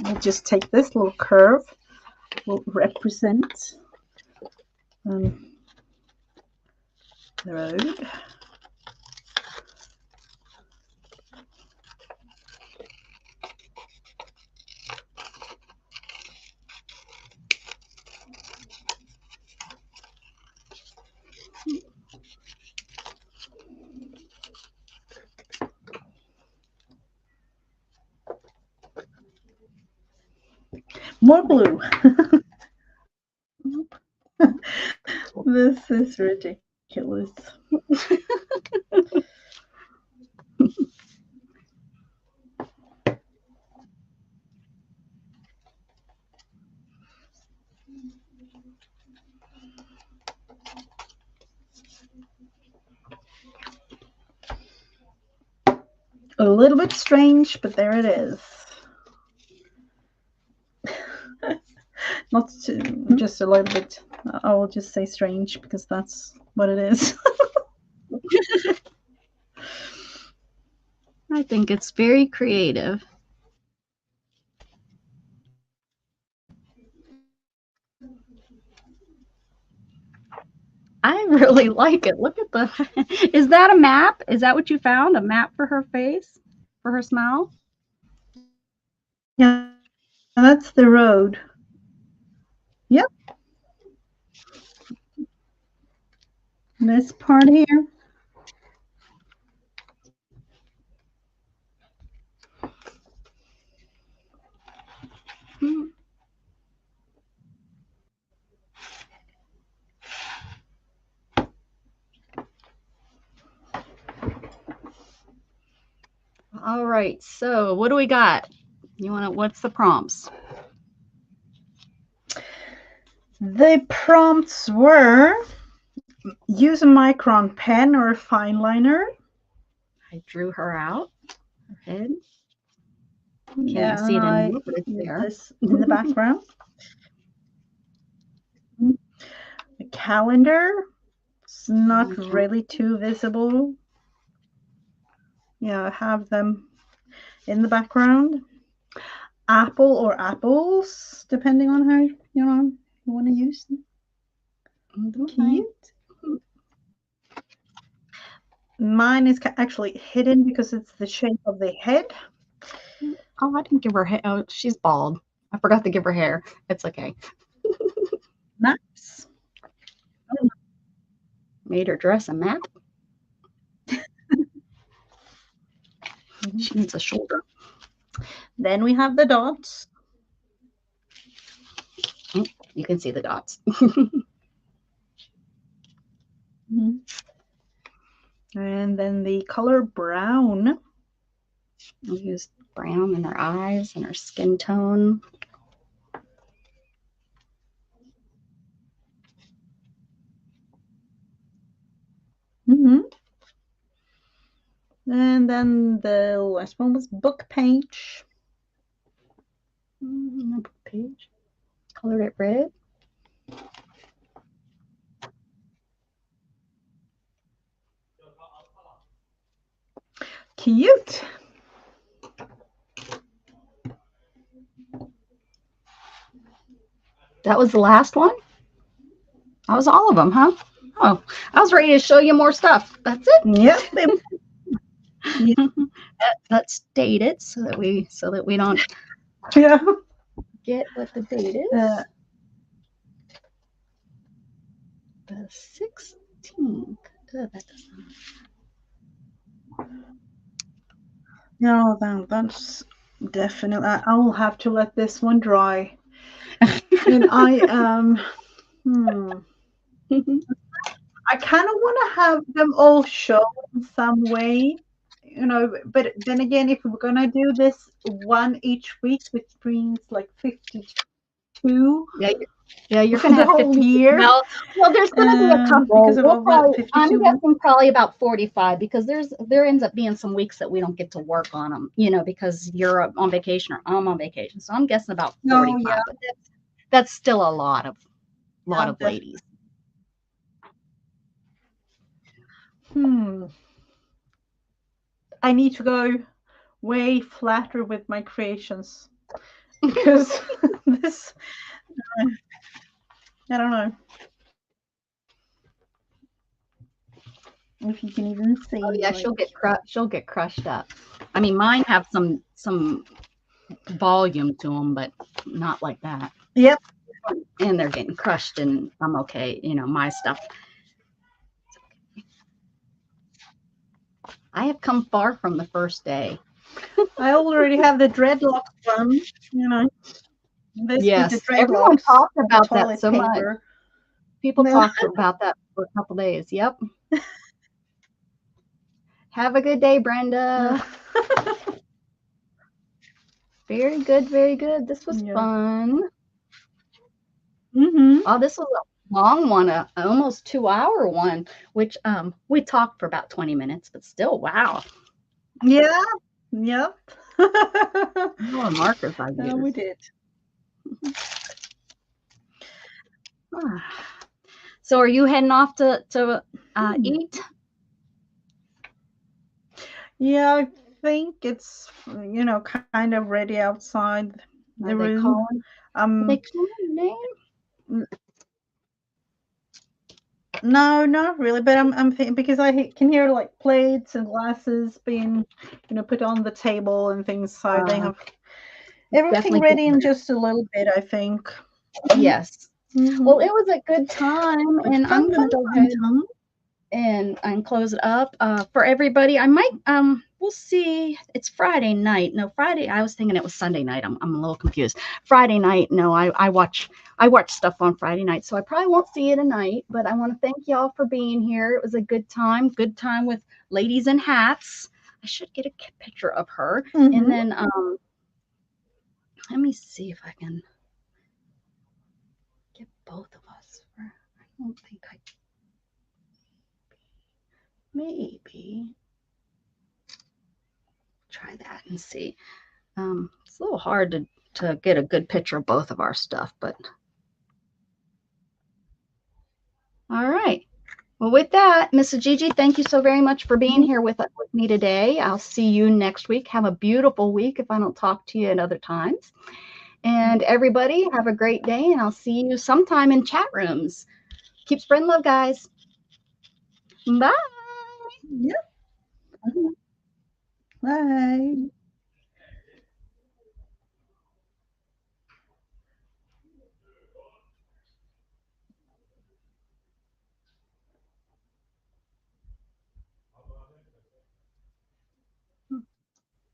I'll just take this little curve, will represent the road. More glue. This is ridiculous. A little bit strange, but there it is. Not too, just a little bit. I will just say strange because that's what it is. I think it's very creative. I really like it. Look at the. Is that a map? Is that what you found? A map for her face? For her smile? Yeah, that's the road. Yep. This part here. All right. So what do we got? You want to? What's the prompts? The prompts were use a micron pen or a fine liner. I drew her out. Her head. Yeah, Can't see it I anymore, but it's there. this in the background. A calendar. It's not really too visible. Yeah, have them in the background. Apple or apples, depending on how you want to use them. Cute. Mine is actually hidden because it's the shape of the head. Oh, I didn't give her hair. Oh, she's bald. I forgot to give her hair. It's okay. Nice. Made her dress a map. She needs a shoulder. Then we have the dots. Oh, you can see the dots. And then the color brown. I'll use brown in her eyes and her skin tone. And then the last one was book page. Book page. Colored it red. Cute. That was the last one? That was all of them, huh? Oh, I was ready to show you more stuff. That's it. Yep. Let's date it so that we don't Yeah. get what the date is. The 16th. That doesn't. No, that's definitely. I will have to let this one dry. And I I kind of want to have them all show in some way, but then again, if we're gonna do this one each week, which brings like 52. Yeah, you're gonna have the whole 50 year. Well, there's gonna be a couple. Because of I'm guessing probably about 45 because there ends up being some weeks that we don't get to work on them, because you're on vacation or I'm on vacation. So I'm guessing about 45. Yeah. But that's still a lot of ladies. I need to go way flatter with my creations because this. I don't know if you can even see. Oh yeah, she'll get crushed up. I mean, mine have some volume to them, but not like that. Yep. And they're getting crushed, and I'm okay. My stuff. I have come far from the first day. I already have the dreadlock one. Yes, everyone talked about that so much. People talked about that for a couple days. Yep. Have a good day, Brenda. Very good, very good. This was fun. Oh, this was a long one, almost 2-hour one, which we talked for about 20 minutes, but still, wow. Yeah. Yep. More markers I used. Yeah, we did. So are you heading off to eat? Yeah, I think it's kind of ready outside the room. Are they calling your name? No, not really. But I'm thinking because I can hear like plates and glasses being put on the table and things. So they have everything ready in just a little bit, I think. Yes. Well, it was a good time, and I'm gonna go ahead and close it up for everybody. I might we'll see. It's Friday night. No, Friday. I was thinking it was Sunday night. I'm a little confused. Friday night. No, I watch stuff on Friday night, so I probably won't see you tonight. But I want to thank y'all for being here. It was a good time. Good time with ladies in hats. I should get a picture of her, and then let me see if I can get both of us. I don't think I. Maybe try that and see. It's a little hard to get a good picture of both of our stuff, but all right. Well, with that, Mrs. Gigi, thank you so very much for being here with me today. I'll see you next week. Have a beautiful week if I don't talk to you at other times. And everybody, have a great day, and I'll see you sometime in chat rooms. Keep spreading love, guys. Bye. Yep. Bye.